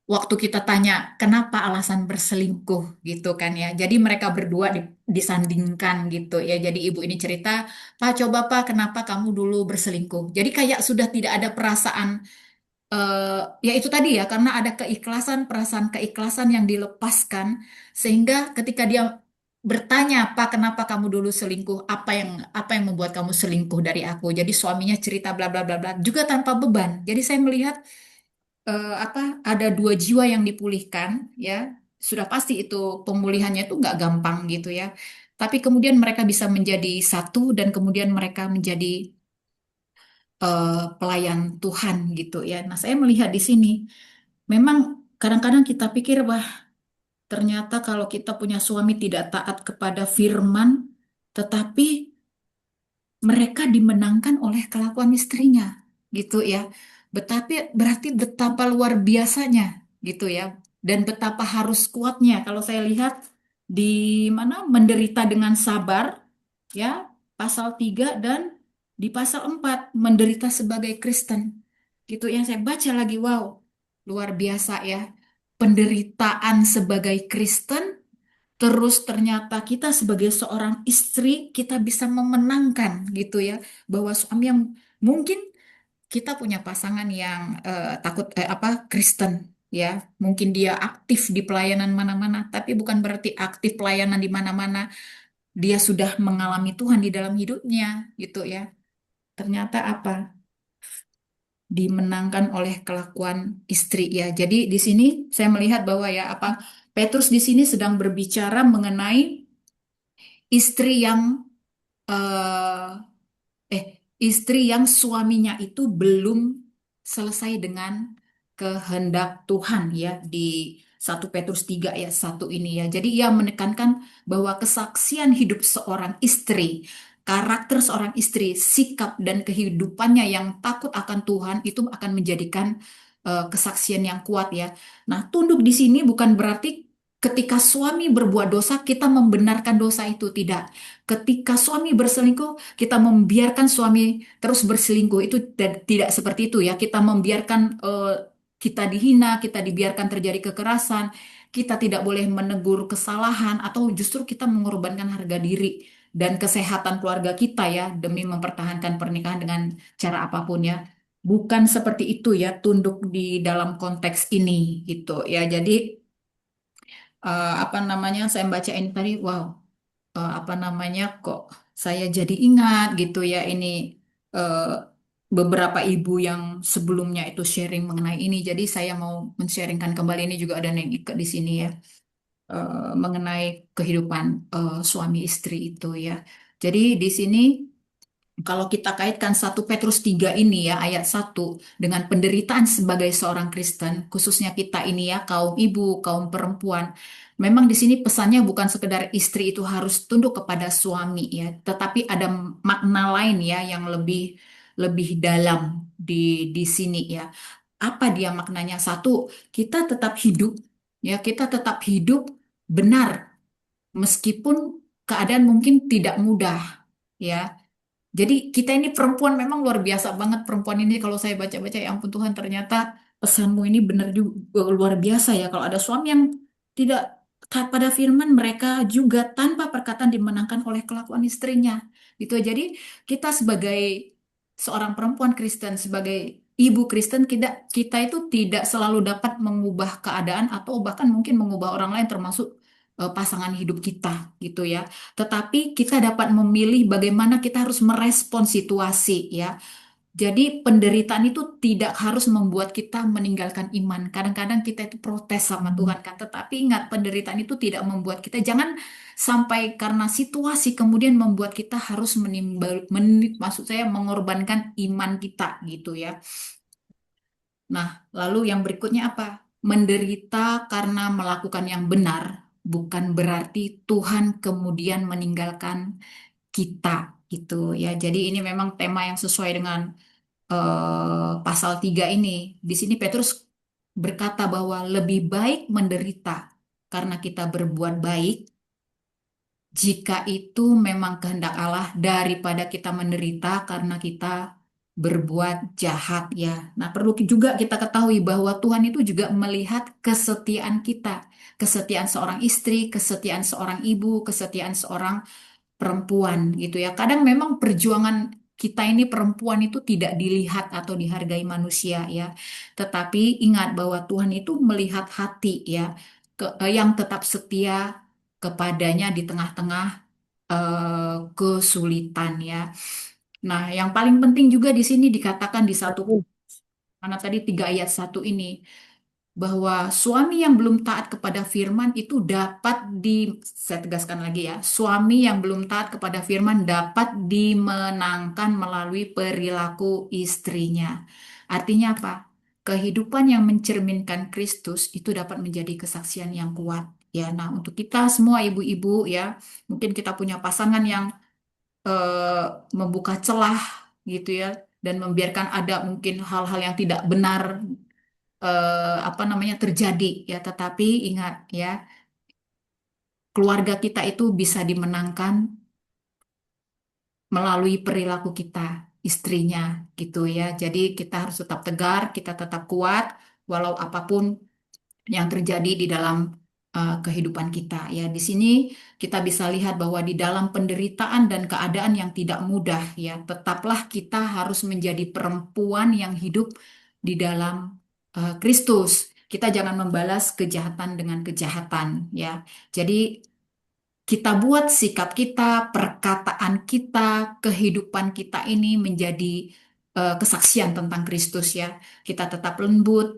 waktu kita tanya kenapa alasan berselingkuh gitu kan ya. Jadi mereka berdua disandingkan gitu ya. Jadi ibu ini cerita, Pak coba Pak kenapa kamu dulu berselingkuh. Jadi kayak sudah tidak ada perasaan, ya itu tadi ya, karena ada keikhlasan, perasaan keikhlasan yang dilepaskan, sehingga ketika dia bertanya, Pak, kenapa kamu dulu selingkuh? Apa yang membuat kamu selingkuh dari aku? Jadi suaminya cerita bla bla bla bla, juga tanpa beban. Jadi saya melihat ada dua jiwa yang dipulihkan, ya. Sudah pasti itu pemulihannya itu nggak gampang gitu ya. Tapi kemudian mereka bisa menjadi satu dan kemudian mereka menjadi pelayan Tuhan gitu ya. Nah, saya melihat di sini memang kadang-kadang kita pikir, wah, ternyata kalau kita punya suami tidak taat kepada firman, tetapi mereka dimenangkan oleh kelakuan istrinya, gitu ya. Berarti betapa luar biasanya, gitu ya. Dan betapa harus kuatnya. Kalau saya lihat di mana menderita dengan sabar, ya, pasal 3 dan di pasal 4 menderita sebagai Kristen. Gitu yang saya baca lagi, wow, luar biasa ya. Penderitaan sebagai Kristen, terus ternyata kita sebagai seorang istri, kita bisa memenangkan gitu ya, bahwa suami yang mungkin kita punya pasangan yang Kristen ya, mungkin dia aktif di pelayanan mana-mana, tapi bukan berarti aktif pelayanan di mana-mana dia sudah mengalami Tuhan di dalam hidupnya gitu ya. Ternyata dimenangkan oleh kelakuan istri ya. Jadi di sini saya melihat bahwa ya Petrus di sini sedang berbicara mengenai istri yang eh, istri yang suaminya itu belum selesai dengan kehendak Tuhan ya, di 1 Petrus 3 ayat 1 ini ya. Jadi ia menekankan bahwa kesaksian hidup seorang istri, karakter seorang istri, sikap dan kehidupannya yang takut akan Tuhan itu akan menjadikan kesaksian yang kuat ya. Nah, tunduk di sini bukan berarti ketika suami berbuat dosa kita membenarkan dosa itu, tidak. Ketika suami berselingkuh kita membiarkan suami terus berselingkuh, itu tidak seperti itu ya. Kita membiarkan kita dihina, kita dibiarkan terjadi kekerasan, kita tidak boleh menegur kesalahan atau justru kita mengorbankan harga diri dan kesehatan keluarga kita ya demi mempertahankan pernikahan dengan cara apapun ya. Bukan seperti itu ya, tunduk di dalam konteks ini gitu ya. Jadi saya baca ini tadi, wow, kok saya jadi ingat gitu ya, ini eh, beberapa ibu yang sebelumnya itu sharing mengenai ini. Jadi saya mau men-sharingkan kembali, ini juga ada yang ikut di sini ya, mengenai kehidupan suami istri itu ya. Jadi di sini kalau kita kaitkan 1 Petrus 3 ini ya ayat 1 dengan penderitaan sebagai seorang Kristen, khususnya kita ini ya kaum ibu, kaum perempuan, memang di sini pesannya bukan sekedar istri itu harus tunduk kepada suami ya, tetapi ada makna lain ya yang lebih lebih dalam di sini ya. Apa dia maknanya? Satu, kita tetap hidup benar meskipun keadaan mungkin tidak mudah, ya. Jadi kita ini perempuan memang luar biasa banget perempuan ini kalau saya baca-baca ya ampun Tuhan ternyata pesanmu ini benar juga luar biasa ya kalau ada suami yang tidak taat pada firman mereka juga tanpa perkataan dimenangkan oleh kelakuan istrinya gitu. Jadi kita sebagai seorang perempuan Kristen sebagai ibu Kristen kita itu tidak selalu dapat mengubah keadaan atau bahkan mungkin mengubah orang lain termasuk pasangan hidup kita gitu ya. Tetapi kita dapat memilih bagaimana kita harus merespon situasi ya. Jadi penderitaan itu tidak harus membuat kita meninggalkan iman. Kadang-kadang kita itu protes sama Tuhan kan. Tetapi ingat penderitaan itu tidak membuat kita jangan sampai karena situasi kemudian membuat kita harus maksud saya mengorbankan iman kita gitu ya. Nah, lalu yang berikutnya apa? Menderita karena melakukan yang benar bukan berarti Tuhan kemudian meninggalkan kita gitu ya. Jadi ini memang tema yang sesuai dengan pasal 3 ini. Di sini Petrus berkata bahwa lebih baik menderita karena kita berbuat baik jika itu memang kehendak Allah daripada kita menderita karena kita berbuat jahat ya. Nah, perlu juga kita ketahui bahwa Tuhan itu juga melihat kesetiaan kita, kesetiaan seorang istri, kesetiaan seorang ibu, kesetiaan seorang perempuan gitu ya. Kadang memang perjuangan kita ini perempuan itu tidak dilihat atau dihargai manusia ya. Tetapi ingat bahwa Tuhan itu melihat hati ya yang tetap setia kepadanya di tengah-tengah kesulitan ya. Nah, yang paling penting juga di sini dikatakan di satu mana tadi 3 ayat 1 ini bahwa suami yang belum taat kepada firman itu saya tegaskan lagi ya, suami yang belum taat kepada firman dapat dimenangkan melalui perilaku istrinya. Artinya apa? Kehidupan yang mencerminkan Kristus itu dapat menjadi kesaksian yang kuat. Ya, nah untuk kita semua ibu-ibu ya, mungkin kita punya pasangan yang membuka celah gitu ya, dan membiarkan ada mungkin hal-hal yang tidak benar terjadi ya, tetapi ingat ya, keluarga kita itu bisa dimenangkan melalui perilaku kita, istrinya gitu ya. Jadi kita harus tetap tegar, kita tetap kuat walau apapun yang terjadi di dalam kehidupan kita ya. Di sini kita bisa lihat bahwa di dalam penderitaan dan keadaan yang tidak mudah ya, tetaplah kita harus menjadi perempuan yang hidup di dalam Kristus. Kita jangan membalas kejahatan dengan kejahatan ya. Jadi kita buat sikap kita, perkataan kita, kehidupan kita ini menjadi kesaksian tentang Kristus ya. Kita tetap lembut.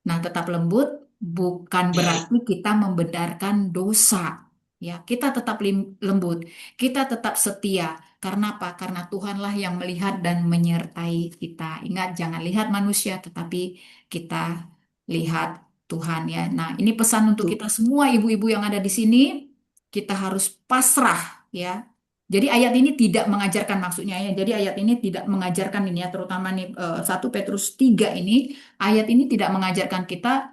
Nah, tetap lembut bukan berarti kita membenarkan dosa. Ya, kita tetap lembut, kita tetap setia. Karena apa? Karena Tuhanlah yang melihat dan menyertai kita. Ingat, jangan lihat manusia, tetapi kita lihat Tuhan ya. Nah, ini pesan untuk kita semua ibu-ibu yang ada di sini. Kita harus pasrah ya. Jadi ayat ini tidak mengajarkan maksudnya ya. Jadi ayat ini tidak mengajarkan ini ya, terutama nih 1 Petrus 3 ini, ayat ini tidak mengajarkan kita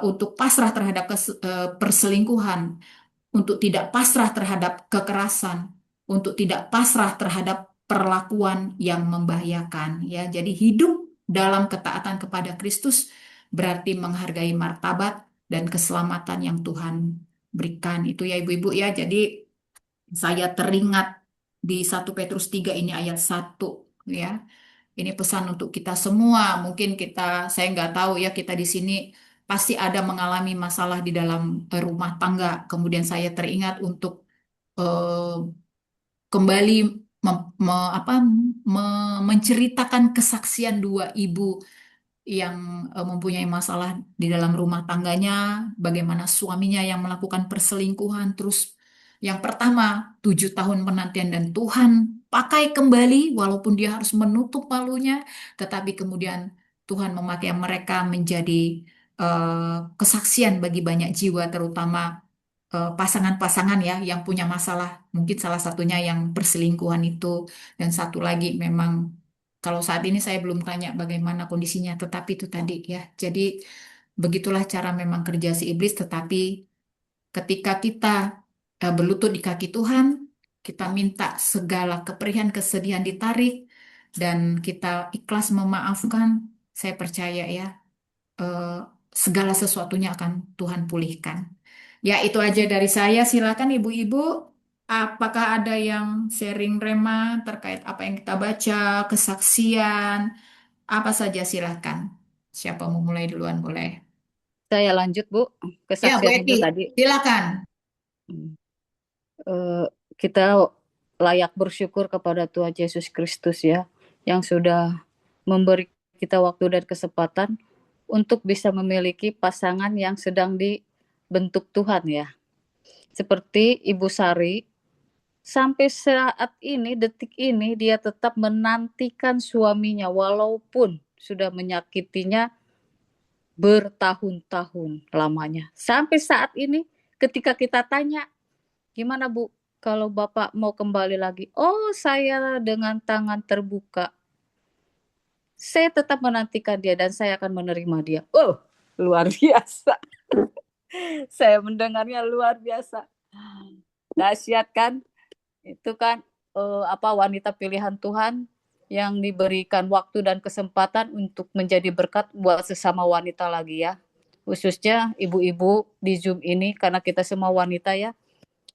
untuk pasrah terhadap perselingkuhan, untuk tidak pasrah terhadap kekerasan, untuk tidak pasrah terhadap perlakuan yang membahayakan ya. Jadi hidup dalam ketaatan kepada Kristus berarti menghargai martabat dan keselamatan yang Tuhan berikan. Itu ya ibu-ibu ya. Jadi saya teringat di 1 Petrus 3 ini ayat 1 ya. Ini pesan untuk kita semua. Mungkin saya nggak tahu ya, kita di sini pasti ada mengalami masalah di dalam rumah tangga. Kemudian saya teringat untuk eh, kembali menceritakan kesaksian 2 ibu yang mempunyai masalah di dalam rumah tangganya, bagaimana suaminya yang melakukan perselingkuhan, terus yang pertama 7 tahun penantian dan Tuhan pakai kembali, walaupun dia harus menutup malunya, tetapi kemudian Tuhan memakai mereka menjadi kesaksian bagi banyak jiwa, terutama pasangan-pasangan ya yang punya masalah, mungkin salah satunya yang perselingkuhan itu, dan satu lagi memang kalau saat ini saya belum tanya bagaimana kondisinya, tetapi itu tadi ya. Jadi begitulah cara memang kerja si iblis, tetapi ketika kita berlutut di kaki Tuhan, kita minta segala keperihan, kesedihan ditarik, dan kita ikhlas memaafkan. Saya percaya ya, eh, segala sesuatunya akan Tuhan pulihkan. Ya, itu aja dari saya. Silakan ibu-ibu, apakah ada yang sharing rema terkait apa yang kita baca, kesaksian, apa saja silakan. Siapa mau mulai duluan boleh. Saya lanjut, Bu. Ya, Bu Kesaksian Eti, Ibu tadi. silakan. Kita layak bersyukur kepada Tuhan Yesus Kristus ya, yang sudah memberi kita waktu dan kesempatan untuk bisa memiliki pasangan yang sedang dibentuk Tuhan ya. Seperti Ibu Sari, sampai saat ini, detik ini, dia tetap menantikan suaminya walaupun sudah menyakitinya bertahun-tahun lamanya. Sampai saat ini ketika kita tanya, gimana Bu, kalau Bapak mau kembali lagi? Oh, saya dengan tangan terbuka. Saya tetap menantikan dia dan saya akan menerima dia. Oh, luar biasa. Saya mendengarnya luar biasa. Dahsyat kan? Itu kan wanita pilihan Tuhan yang diberikan waktu dan kesempatan untuk menjadi berkat buat sesama wanita lagi ya. Khususnya ibu-ibu di Zoom ini, karena kita semua wanita ya.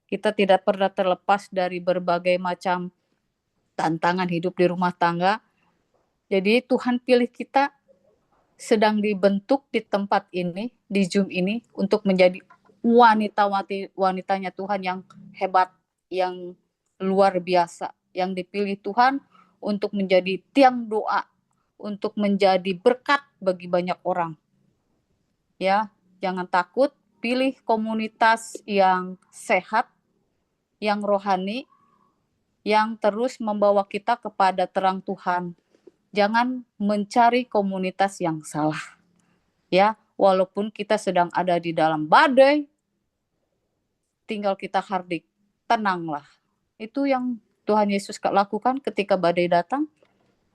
Kita tidak pernah terlepas dari berbagai macam tantangan hidup di rumah tangga. Jadi Tuhan pilih kita sedang dibentuk di tempat ini, di Zoom ini, untuk menjadi wanitanya Tuhan yang hebat, yang luar biasa, yang dipilih Tuhan untuk menjadi tiang doa, untuk menjadi berkat bagi banyak orang. Ya, jangan takut, pilih komunitas yang sehat, yang rohani, yang terus membawa kita kepada terang Tuhan. Jangan mencari komunitas yang salah. Ya, walaupun kita sedang ada di dalam badai, tinggal kita hardik, tenanglah. Itu yang Tuhan Yesus lakukan ketika badai datang.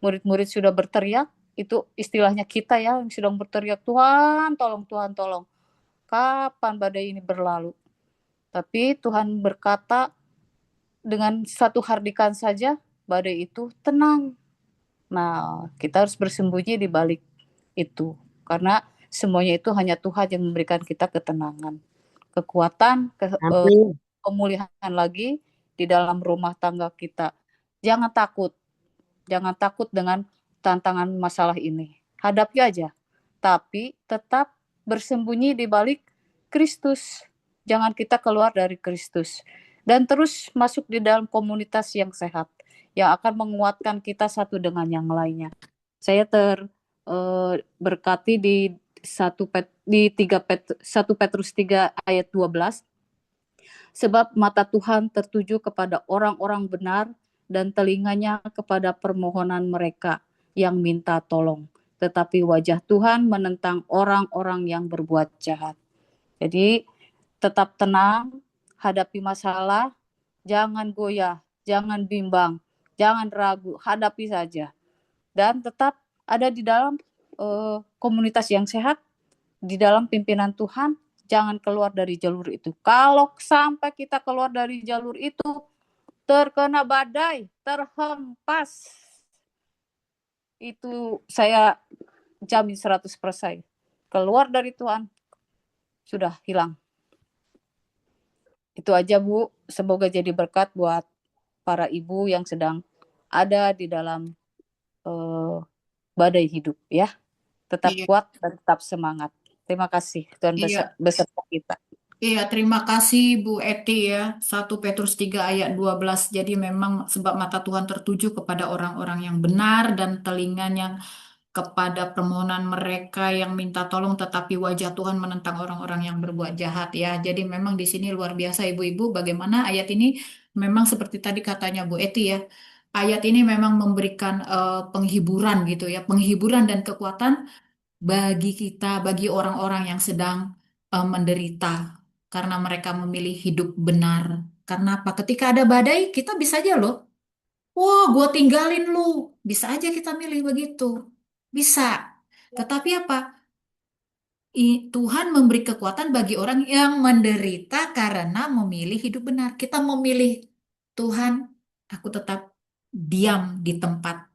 Murid-murid sudah berteriak, itu istilahnya kita ya yang sedang berteriak, Tuhan tolong, Tuhan tolong. Kapan badai ini berlalu? Tapi Tuhan berkata, dengan satu hardikan saja, badai itu tenang. Nah, kita harus bersembunyi di balik itu. Karena semuanya itu hanya Tuhan yang memberikan kita ketenangan. Kekuatan, pemulihan lagi di dalam rumah tangga kita. Jangan takut. Jangan takut dengan tantangan masalah ini. Hadapi aja. Tapi tetap bersembunyi di balik Kristus. Jangan kita keluar dari Kristus. Dan terus masuk di dalam komunitas yang sehat, yang akan menguatkan kita satu dengan yang lainnya. Saya berkati di 1 Petrus 3 ayat 12. Sebab mata Tuhan tertuju kepada orang-orang benar dan telinganya kepada permohonan mereka yang minta tolong. Tetapi wajah Tuhan menentang orang-orang yang berbuat jahat. Jadi tetap tenang, hadapi masalah, jangan goyah, jangan bimbang, jangan ragu, hadapi saja. Dan tetap ada di dalam komunitas yang sehat, di dalam pimpinan Tuhan, jangan keluar dari jalur itu. Kalau sampai kita keluar dari jalur itu, terkena badai, terhempas, itu saya jamin 100%. Keluar dari Tuhan, sudah hilang. Itu aja Bu, semoga jadi berkat buat para ibu yang sedang ada di dalam badai hidup ya. Tetap kuat dan tetap semangat. Terima kasih Tuhan beserta kita. Iya, terima kasih Bu Eti ya. 1 Petrus 3 ayat 12. Jadi memang sebab mata Tuhan tertuju kepada orang-orang yang benar dan telinganya kepada permohonan mereka yang minta tolong, tetapi wajah Tuhan menentang orang-orang yang berbuat jahat ya. Jadi memang di sini luar biasa ibu-ibu, bagaimana ayat ini memang seperti tadi katanya Bu Eti ya. Ayat ini memang memberikan penghiburan gitu ya, penghiburan dan kekuatan bagi kita, bagi orang-orang yang sedang menderita karena mereka memilih hidup benar. Karena apa? Ketika ada badai, kita bisa aja loh. Wah, gue tinggalin lu. Bisa aja kita milih begitu. Bisa. Tetapi apa? Tuhan memberi kekuatan bagi orang yang menderita karena memilih hidup benar. Kita memilih Tuhan, aku tetap diam di tempat.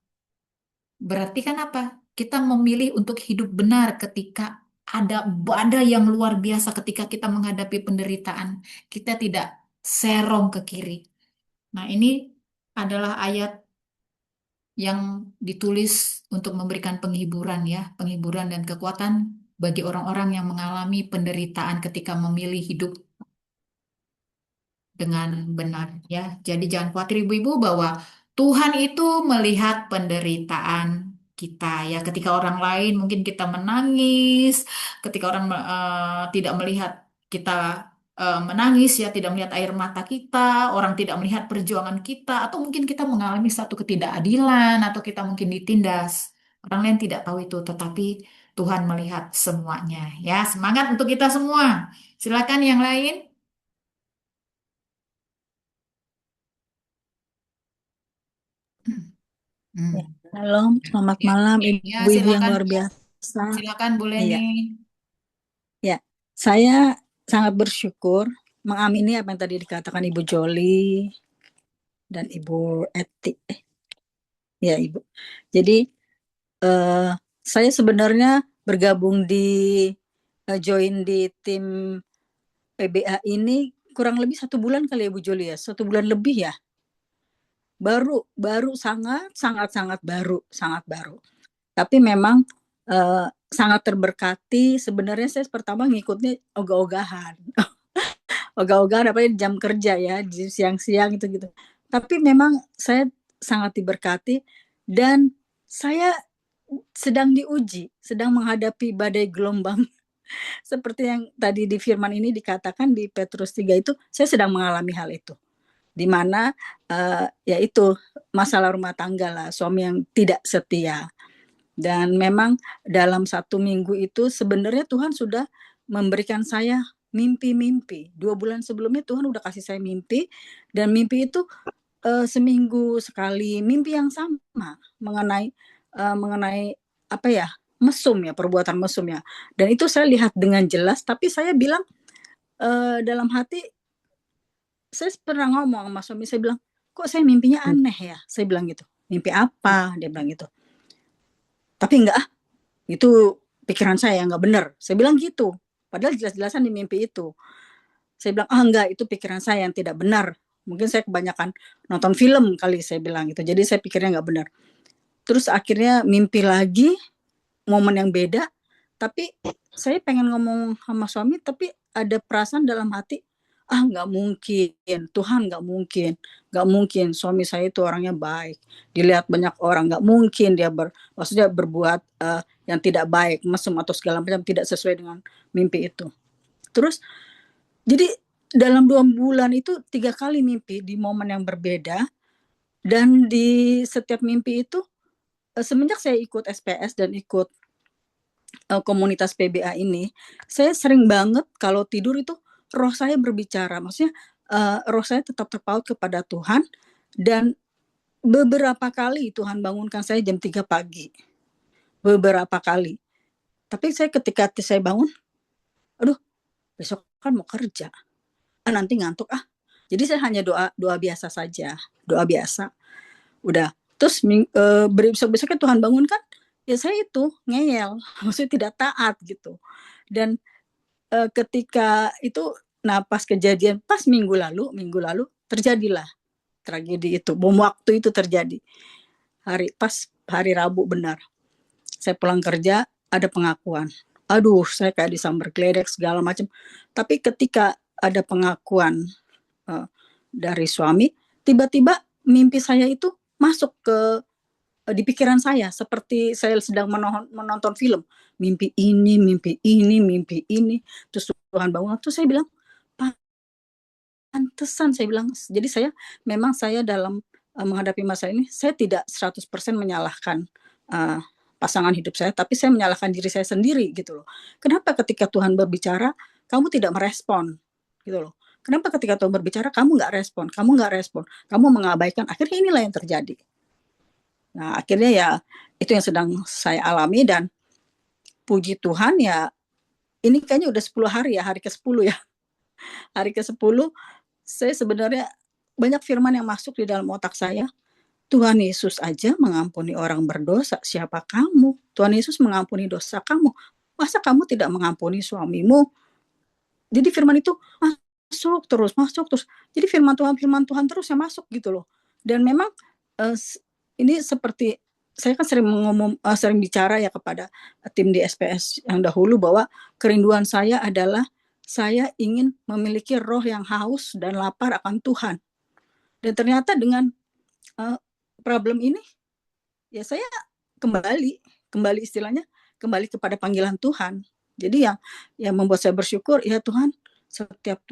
Berarti kan apa? Kita memilih untuk hidup benar ketika ada badai yang luar biasa, ketika kita menghadapi penderitaan. Kita tidak serong ke kiri. Nah, ini adalah ayat yang ditulis untuk memberikan penghiburan ya, penghiburan dan kekuatan bagi orang-orang yang mengalami penderitaan ketika memilih hidup dengan benar ya. Jadi jangan khawatir ibu-ibu bahwa Tuhan itu melihat penderitaan kita ya. Ketika orang lain mungkin kita menangis, ketika orang tidak melihat kita menangis ya, tidak melihat air mata kita, orang tidak melihat perjuangan kita, atau mungkin kita mengalami satu ketidakadilan atau kita mungkin ditindas. Orang lain tidak tahu itu, tetapi Tuhan melihat semuanya ya. Semangat untuk kita semua. Silakan yang lain. Ya, halo, selamat malam Ya, ibu-ibu yang silakan. luar biasa. Silakan Bu Iya, Leni. ya, saya sangat bersyukur mengamini apa yang tadi dikatakan Ibu Joli dan Ibu Eti. Ya, Ibu. Jadi saya sebenarnya bergabung di join di tim PBA ini kurang lebih 1 bulan kali ya Bu Joli ya, 1 bulan lebih ya. Baru sangat baru. Tapi memang sangat terberkati. Sebenarnya saya pertama ngikutnya ogah-ogahan. Ogah-ogahan apa jam kerja ya, di siang-siang gitu. Tapi memang saya sangat diberkati dan saya sedang diuji, sedang menghadapi badai gelombang. Seperti yang tadi di firman ini dikatakan di Petrus 3 itu, saya sedang mengalami hal itu. Di mana yaitu masalah rumah tangga lah, suami yang tidak setia. Dan memang dalam 1 minggu itu sebenarnya Tuhan sudah memberikan saya mimpi-mimpi. 2 bulan sebelumnya Tuhan udah kasih saya mimpi, dan mimpi itu seminggu sekali, mimpi yang sama mengenai apa ya, mesum ya, perbuatan mesum ya. Dan itu saya lihat dengan jelas, tapi saya bilang dalam hati, saya pernah ngomong sama suami, saya bilang, kok saya mimpinya aneh ya, saya bilang gitu. Mimpi apa? Dia bilang gitu. Tapi enggak, itu pikiran saya enggak benar. Saya bilang gitu. Padahal jelas-jelasan di mimpi itu. Saya bilang, enggak, itu pikiran saya yang tidak benar. Mungkin saya kebanyakan nonton film kali, saya bilang gitu. Jadi saya pikirnya enggak benar. Terus akhirnya mimpi lagi, momen yang beda. Tapi saya pengen ngomong sama suami, tapi ada perasaan dalam hati, nggak mungkin, Tuhan nggak mungkin suami saya itu orangnya baik, dilihat banyak orang, nggak mungkin dia maksudnya berbuat yang tidak baik, mesum atau segala macam, tidak sesuai dengan mimpi itu. Terus jadi dalam 2 bulan itu 3 kali mimpi di momen yang berbeda, dan di setiap mimpi itu semenjak saya ikut SPS dan ikut komunitas PBA ini, saya sering banget kalau tidur itu roh saya berbicara, maksudnya roh saya tetap terpaut kepada Tuhan, dan beberapa kali Tuhan bangunkan saya jam 3 pagi, beberapa kali. Tapi saya ketika saya bangun, aduh besok kan mau kerja, nanti ngantuk Jadi saya hanya doa biasa saja, doa biasa. Udah, terus besok-besoknya Tuhan bangunkan, ya saya itu ngeyel, maksudnya tidak taat gitu. Dan ketika itu, nah pas kejadian, pas minggu lalu terjadilah tragedi itu, bom waktu itu terjadi. Pas hari Rabu benar. Saya pulang kerja, ada pengakuan. Aduh, saya kayak disambar geledek segala macam. Tapi ketika ada pengakuan dari suami, tiba-tiba mimpi saya itu masuk di pikiran saya, seperti saya sedang menonton film, mimpi ini, terus Tuhan bangun. Terus saya bilang, pantesan, saya bilang. Jadi saya dalam menghadapi masa ini, saya tidak 100% menyalahkan pasangan hidup saya, tapi saya menyalahkan diri saya sendiri gitu loh. Kenapa ketika Tuhan berbicara, kamu tidak merespon gitu loh. Kenapa ketika Tuhan berbicara, kamu nggak respon, kamu mengabaikan. Akhirnya inilah yang terjadi. Nah, akhirnya ya itu yang sedang saya alami, dan puji Tuhan ya ini kayaknya udah 10 hari ya, hari ke-10 ya. Hari ke-10 saya sebenarnya banyak firman yang masuk di dalam otak saya. Tuhan Yesus aja mengampuni orang berdosa, siapa kamu? Tuhan Yesus mengampuni dosa kamu. Masa kamu tidak mengampuni suamimu? Jadi firman itu masuk terus. Jadi firman Tuhan terus yang masuk gitu loh. Dan memang ini seperti saya kan sering bicara ya kepada tim di SPS yang dahulu bahwa kerinduan saya adalah saya ingin memiliki roh yang haus dan lapar akan Tuhan. Dan ternyata dengan problem ini ya saya kembali istilahnya kembali kepada panggilan Tuhan. Jadi yang membuat saya bersyukur ya Tuhan, setiap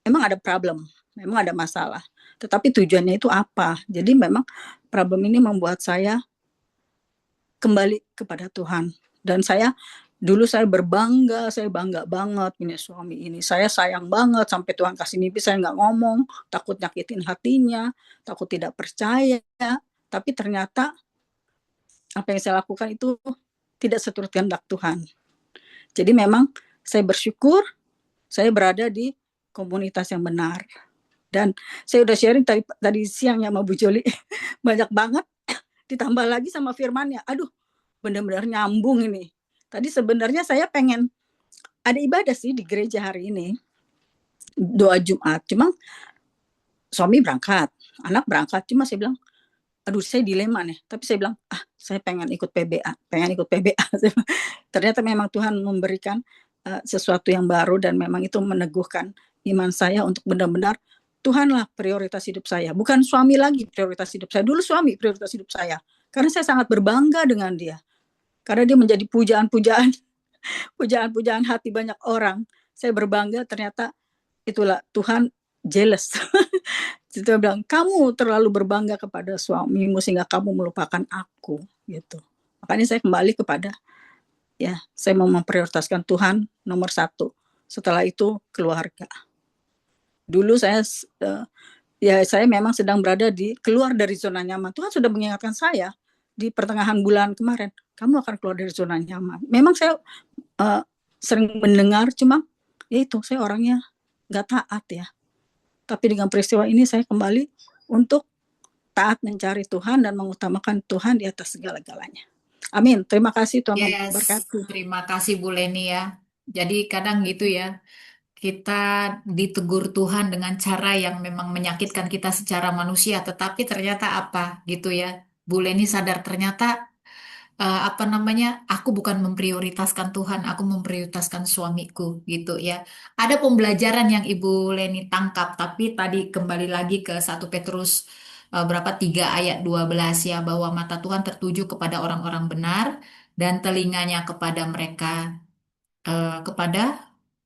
memang ada problem, memang ada masalah, tetapi tujuannya itu apa. Jadi memang problem ini membuat saya kembali kepada Tuhan. Dan dulu saya bangga banget punya suami ini. Saya sayang banget sampai Tuhan kasih mimpi saya nggak ngomong, takut nyakitin hatinya, takut tidak percaya. Tapi ternyata apa yang saya lakukan itu tidak seturut kehendak Tuhan. Jadi memang saya bersyukur saya berada di komunitas yang benar. Dan saya udah sharing tadi siang ya sama Bu Joli, banyak banget. Ditambah lagi sama firmannya, aduh benar-benar nyambung ini. Tadi sebenarnya saya pengen ada ibadah sih di gereja hari ini, doa Jumat. Cuma suami berangkat, anak berangkat. Cuma saya bilang, aduh saya dilema nih. Tapi saya bilang, saya pengen ikut PBA. Ternyata memang Tuhan memberikan sesuatu yang baru dan memang itu meneguhkan iman saya untuk benar-benar Tuhanlah prioritas hidup saya. Bukan suami lagi prioritas hidup saya. Dulu suami prioritas hidup saya. Karena saya sangat berbangga dengan dia. Karena dia menjadi pujaan-pujaan hati banyak orang. Saya berbangga ternyata itulah Tuhan jealous. Dia bilang, kamu terlalu berbangga kepada suamimu sehingga kamu melupakan aku. Gitu. Makanya saya kembali kepada, saya mau memprioritaskan Tuhan nomor 1. Setelah itu keluarga. Dulu saya memang sedang berada keluar dari zona nyaman. Tuhan sudah mengingatkan saya di pertengahan bulan kemarin, kamu akan keluar dari zona nyaman. Memang saya sering mendengar, cuma itu saya orangnya nggak taat ya. Tapi dengan peristiwa ini saya kembali untuk taat mencari Tuhan dan mengutamakan Tuhan di atas segala-galanya. Amin. Terima kasih Tuhan memberkati. Terima kasih Bu Leni ya. Jadi kadang gitu ya, kita ditegur Tuhan dengan cara yang memang menyakitkan kita secara manusia, tetapi ternyata apa gitu ya. Bu Leni sadar ternyata aku bukan memprioritaskan Tuhan, aku memprioritaskan suamiku gitu ya. Ada pembelajaran yang Ibu Leni tangkap, tapi tadi kembali lagi ke 1 Petrus 3 ayat 12 ya, bahwa mata Tuhan tertuju kepada orang-orang benar dan telinganya kepada mereka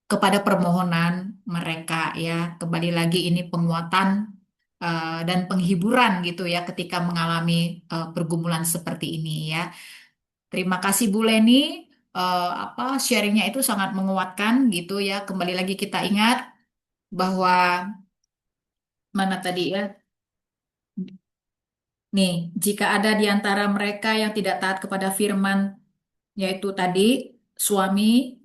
kepada permohonan mereka ya. Kembali lagi ini penguatan dan penghiburan gitu ya ketika mengalami pergumulan seperti ini ya. Terima kasih Bu Leni, sharingnya itu sangat menguatkan gitu ya. Kembali lagi kita ingat bahwa mana tadi ya. Nih, jika ada di antara mereka yang tidak taat kepada firman, yaitu tadi suami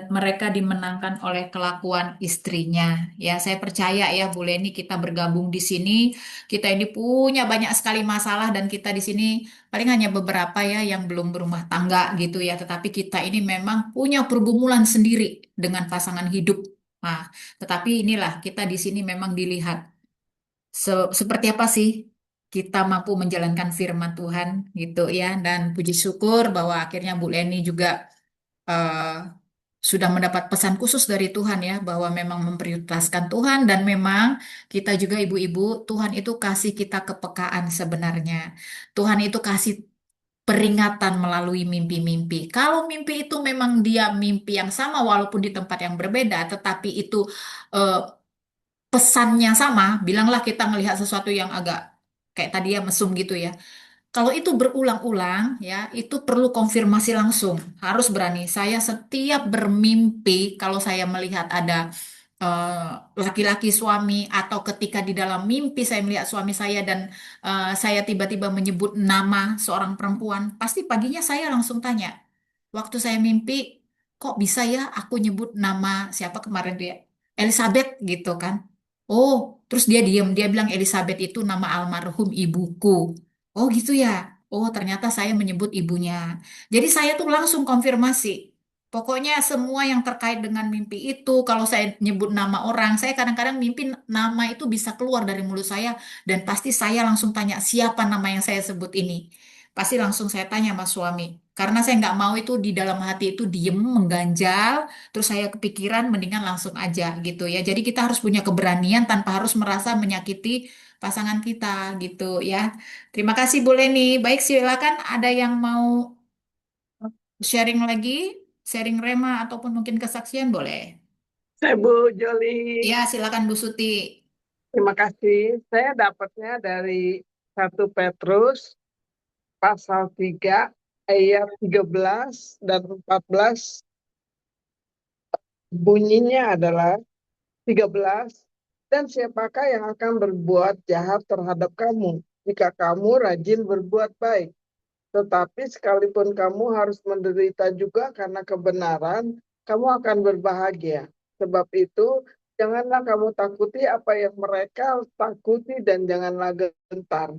mereka dimenangkan oleh kelakuan istrinya. Ya, saya percaya ya Bu Leni, kita bergabung di sini, kita ini punya banyak sekali masalah dan kita di sini paling hanya beberapa ya yang belum berumah tangga gitu ya, tetapi kita ini memang punya pergumulan sendiri dengan pasangan hidup. Nah, tetapi inilah kita di sini memang dilihat seperti apa sih kita mampu menjalankan firman Tuhan gitu ya, dan puji syukur bahwa akhirnya Bu Leni juga sudah mendapat pesan khusus dari Tuhan ya, bahwa memang memprioritaskan Tuhan dan memang kita juga ibu-ibu, Tuhan itu kasih kita kepekaan sebenarnya. Tuhan itu kasih peringatan melalui mimpi-mimpi. Kalau mimpi itu memang dia mimpi yang sama walaupun di tempat yang berbeda, tetapi itu pesannya sama, bilanglah kita melihat sesuatu yang agak kayak tadi ya mesum gitu ya. Kalau itu berulang-ulang ya, itu perlu konfirmasi langsung. Harus berani. Saya setiap bermimpi kalau saya melihat ada laki-laki suami atau ketika di dalam mimpi saya melihat suami saya dan saya tiba-tiba menyebut nama seorang perempuan, pasti paginya saya langsung tanya. Waktu saya mimpi kok bisa ya aku nyebut nama siapa kemarin dia Elizabeth gitu kan. Oh, terus dia diem, dia bilang Elizabeth itu nama almarhum ibuku. Oh gitu ya. Oh ternyata saya menyebut ibunya. Jadi saya tuh langsung konfirmasi. Pokoknya semua yang terkait dengan mimpi itu, kalau saya nyebut nama orang, saya kadang-kadang mimpi nama itu bisa keluar dari mulut saya dan pasti saya langsung tanya siapa nama yang saya sebut ini. Pasti langsung saya tanya sama suami. Karena saya nggak mau itu di dalam hati itu diem, mengganjal, terus saya kepikiran mendingan langsung aja gitu ya. Jadi kita harus punya keberanian tanpa harus merasa menyakiti pasangan kita gitu ya. Terima kasih Bu Leni. Baik, silakan ada yang mau sharing lagi, sharing rema ataupun mungkin kesaksian boleh. Saya Bu Joli. Ya, silakan Bu Suti. Terima kasih. Saya dapatnya dari 1 Petrus pasal 3 ayat 13 dan 14. Bunyinya adalah 13. Dan siapakah yang akan berbuat jahat terhadap kamu jika kamu rajin berbuat baik? Tetapi sekalipun kamu harus menderita juga karena kebenaran, kamu akan berbahagia. Sebab itu, janganlah kamu takuti apa yang mereka takuti dan janganlah gentar.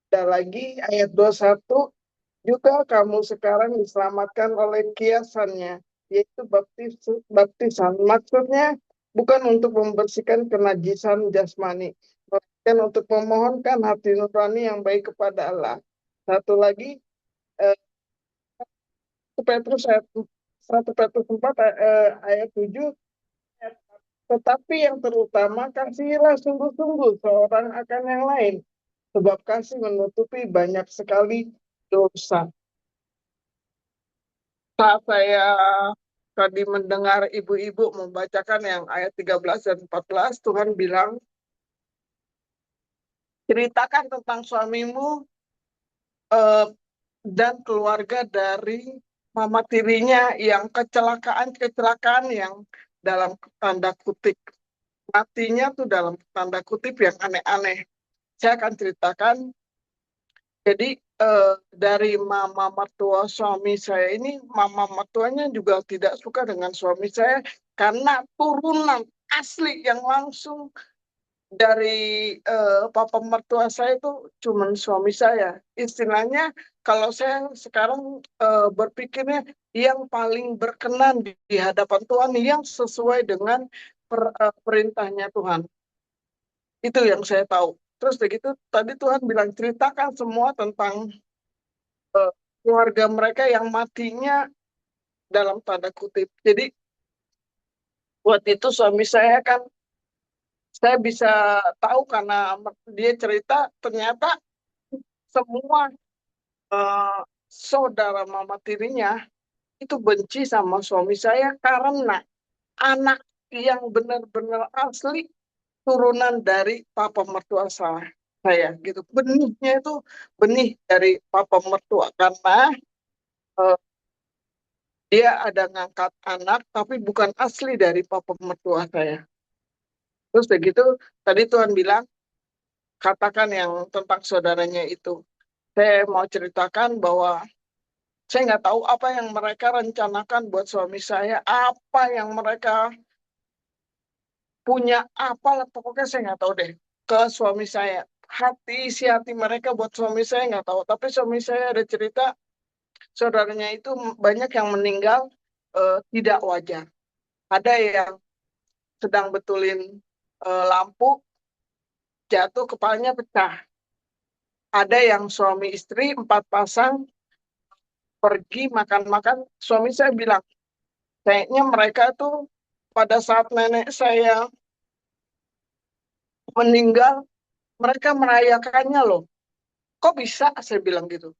Dan lagi ayat 21, juga kamu sekarang diselamatkan oleh kiasannya, yaitu baptisan. Maksudnya bukan untuk membersihkan kenajisan jasmani, melainkan untuk memohonkan hati nurani yang baik kepada Allah. Satu lagi, 1 Petrus 4 ayat 7, tetapi yang terutama kasihilah sungguh-sungguh seorang akan yang lain, sebab kasih menutupi banyak sekali dosa. Saat saya tadi mendengar ibu-ibu membacakan yang ayat 13 dan 14, Tuhan bilang, ceritakan tentang suamimu dan keluarga dari mama tirinya yang kecelakaan yang dalam tanda kutip, matinya tuh dalam tanda kutip yang aneh-aneh. Saya akan ceritakan. Jadi dari mama mertua suami saya ini, mama mertuanya juga tidak suka dengan suami saya karena turunan asli yang langsung dari papa mertua saya itu cuman suami saya. Istilahnya kalau saya sekarang berpikirnya yang paling berkenan di hadapan Tuhan, yang sesuai dengan perintahnya Tuhan. Itu yang saya tahu. Terus begitu tadi Tuhan bilang ceritakan semua tentang keluarga mereka yang matinya dalam tanda kutip. Jadi waktu itu suami saya kan, saya bisa tahu karena dia cerita ternyata semua saudara mama tirinya itu benci sama suami saya karena anak yang benar-benar asli turunan dari papa mertua saya gitu. Benihnya itu benih dari papa mertua karena dia ada ngangkat anak tapi bukan asli dari papa mertua saya. Terus begitu tadi Tuhan bilang katakan yang tentang saudaranya itu. Saya mau ceritakan bahwa saya nggak tahu apa yang mereka rencanakan buat suami saya, apa yang mereka punya, apa pokoknya saya nggak tahu deh ke suami saya. Isi hati mereka buat suami saya nggak tahu. Tapi suami saya ada cerita saudaranya itu banyak yang meninggal tidak wajar. Ada yang sedang betulin lampu, jatuh kepalanya pecah. Ada yang suami istri 4 pasang pergi makan-makan. Suami saya bilang, kayaknya mereka tuh pada saat nenek saya meninggal, mereka merayakannya loh. Kok bisa? Saya bilang gitu.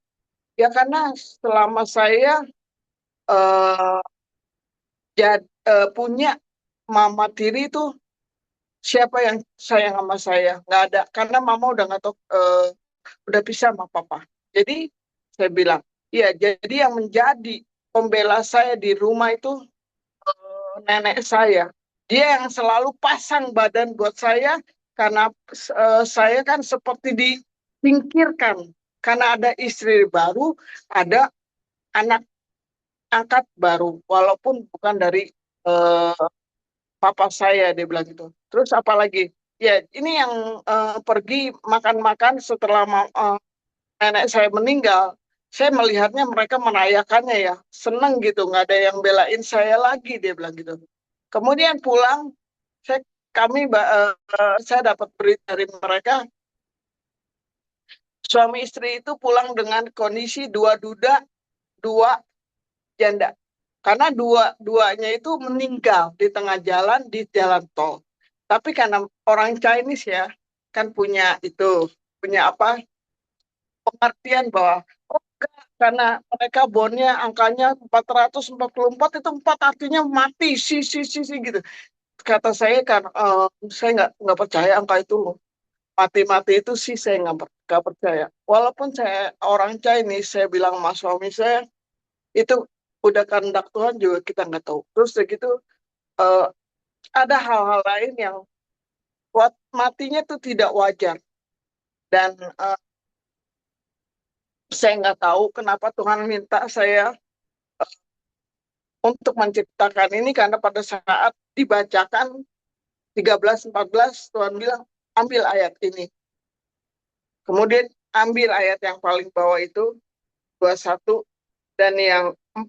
Ya karena selama saya punya mama tiri itu, siapa yang sayang sama saya? Nggak ada. Karena mama udah nggak tahu, udah pisah sama papa. Jadi saya bilang, ya jadi yang menjadi pembela saya di rumah itu nenek saya. Dia yang selalu pasang badan buat saya karena saya kan seperti disingkirkan. Karena ada istri baru, ada anak angkat baru, walaupun bukan dari papa saya, dia bilang gitu. Terus apalagi? Ya, ini yang pergi makan-makan setelah nenek saya meninggal. Saya melihatnya mereka merayakannya ya, seneng gitu, nggak ada yang belain saya lagi, dia bilang gitu. Kemudian pulang, saya dapat berita dari mereka, suami istri itu pulang dengan kondisi 2 duda, 2 janda. Karena duanya itu meninggal di tengah jalan, di jalan tol. Tapi karena orang Chinese ya, kan punya pengertian bahwa karena mereka bonnya angkanya 444, itu 4 artinya mati, si gitu. Kata saya kan, saya nggak percaya angka itu loh. Mati-mati itu sih saya nggak percaya. Walaupun saya orang Chinese, saya bilang sama suami saya, itu udah kehendak Tuhan juga kita nggak tahu. Terus begitu ada hal-hal lain yang matinya itu tidak wajar. Dan saya nggak tahu kenapa Tuhan minta saya untuk menciptakan ini, karena pada saat dibacakan 13-14 Tuhan bilang ambil ayat ini. Kemudian ambil ayat yang paling bawah itu 21, dan yang 1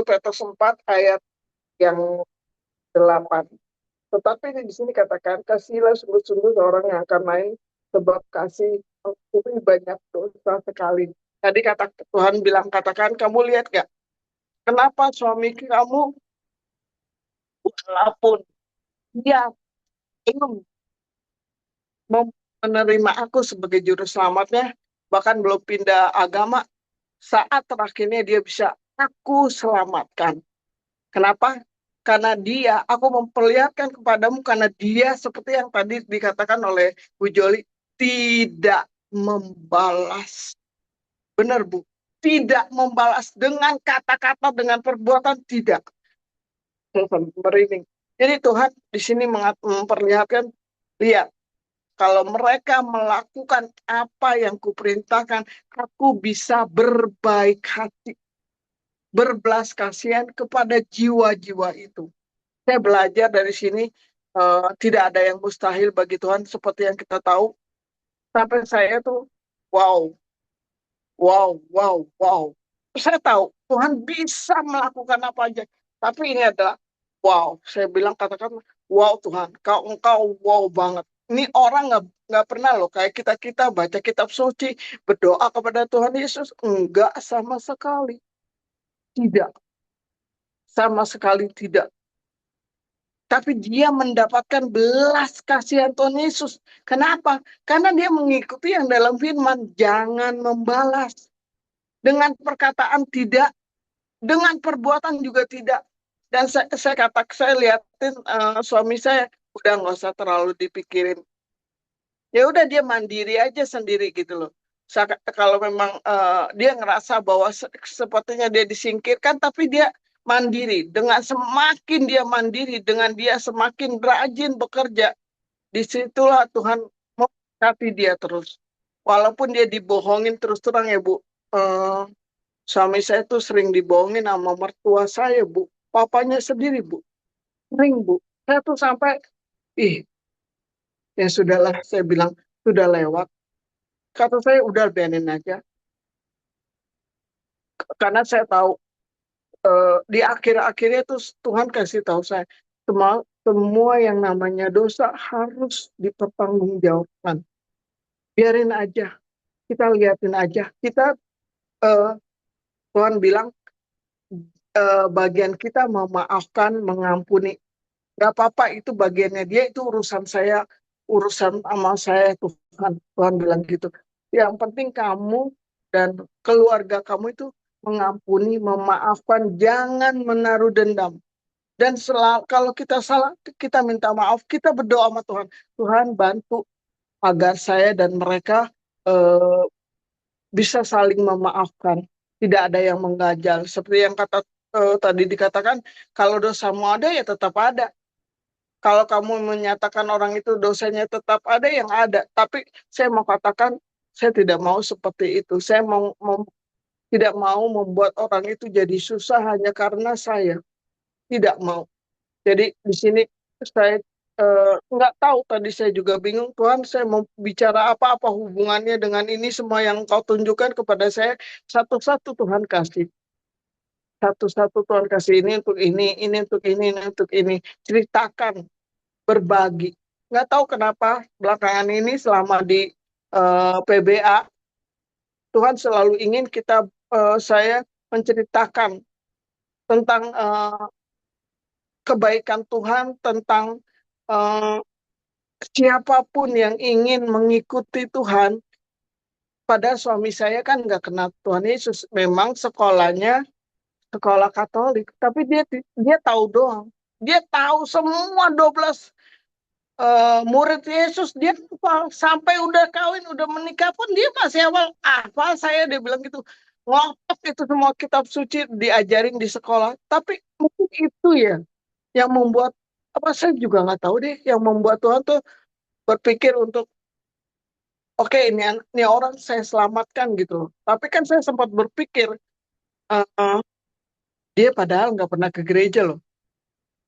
Petrus 4 ayat yang 8. Tetapi di sini katakan, kasihilah sungguh-sungguh seorang yang akan main, sebab kasih mengampuni banyak dosa sekali. Tadi Tuhan bilang, katakan, kamu lihat gak? Kenapa suami kamu, walaupun dia belum menerima aku sebagai juru selamatnya, bahkan belum pindah agama, saat terakhirnya dia bisa aku selamatkan. Kenapa? Karena aku memperlihatkan kepadamu, karena dia seperti yang tadi dikatakan oleh Bu Joli, tidak membalas. Benar Bu, tidak membalas dengan kata-kata, dengan perbuatan, tidak. Merinding. Jadi Tuhan di sini memperlihatkan, lihat, kalau mereka melakukan apa yang kuperintahkan, aku bisa berbaik hati, berbelas kasihan kepada jiwa-jiwa itu. Saya belajar dari sini, tidak ada yang mustahil bagi Tuhan, seperti yang kita tahu. Sampai saya tuh, wow. Saya tahu Tuhan bisa melakukan apa aja. Tapi ini adalah, wow. Saya bilang, katakan, wow Tuhan, engkau wow banget. Ini orang nggak pernah loh kayak kita baca kitab suci, berdoa kepada Tuhan Yesus. Enggak sama sekali. Tidak. Sama sekali tidak. Tapi dia mendapatkan belas kasihan Tuhan Yesus. Kenapa? Karena dia mengikuti yang dalam firman, jangan membalas. Dengan perkataan tidak, dengan perbuatan juga tidak. Dan saya liatin suami saya, udah nggak usah terlalu dipikirin. Ya udah, dia mandiri aja sendiri gitu loh. Kalau memang dia ngerasa bahwa sepertinya dia disingkirkan, tapi dia mandiri. Dengan semakin dia mandiri, dengan dia semakin rajin bekerja, disitulah Tuhan memberkati dia terus. Walaupun dia dibohongin terus terang ya Bu. Suami saya tuh sering dibohongin sama mertua saya Bu. Papanya sendiri Bu. Sering Bu. Saya tuh sampai, ya sudahlah, saya bilang, sudah lewat. Kata saya, udah biarin aja. Karena saya tahu, di akhir-akhirnya tuh Tuhan kasih tahu saya, semua yang namanya dosa harus dipertanggungjawabkan. Biarin aja, kita liatin aja. Tuhan bilang, bagian kita memaafkan, mengampuni. Gak apa-apa, itu bagiannya dia, itu urusan saya, urusan sama saya Tuhan. Tuhan bilang gitu. Yang penting kamu dan keluarga kamu itu mengampuni, memaafkan, jangan menaruh dendam. Dan kalau kita salah, kita minta maaf, kita berdoa sama Tuhan. Tuhan bantu agar saya dan mereka bisa saling memaafkan. Tidak ada yang mengganjal. Seperti yang tadi dikatakan, kalau dosamu ada ya tetap ada. Kalau kamu menyatakan orang itu dosanya tetap ada, yang ada. Tapi saya mau katakan, saya tidak mau seperti itu. Saya mau tidak mau membuat orang itu jadi susah hanya karena saya. Tidak mau. Jadi di sini saya nggak tahu, tadi saya juga bingung, Tuhan saya mau bicara apa hubungannya dengan ini semua yang Kau tunjukkan kepada saya. Satu-satu Tuhan kasih. Satu-satu Tuhan kasih, ini untuk ini untuk ini untuk ini. Ceritakan, berbagi. Nggak tahu kenapa belakangan ini selama di PBA, Tuhan selalu ingin saya menceritakan tentang kebaikan Tuhan, tentang siapapun yang ingin mengikuti Tuhan. Pada suami saya kan nggak kenal Tuhan Yesus, memang sekolahnya sekolah Katolik, tapi dia tahu doang. Dia tahu semua 12 murid Yesus, dia hafal. Sampai udah kawin, udah menikah pun dia masih hafal saya, dia bilang gitu. Ngotot itu semua kitab suci diajarin di sekolah. Tapi mungkin itu ya yang membuat, saya juga nggak tahu deh, yang membuat Tuhan tuh berpikir untuk oke, ini orang saya selamatkan gitu. Tapi kan saya sempat berpikir dia padahal nggak pernah ke gereja loh.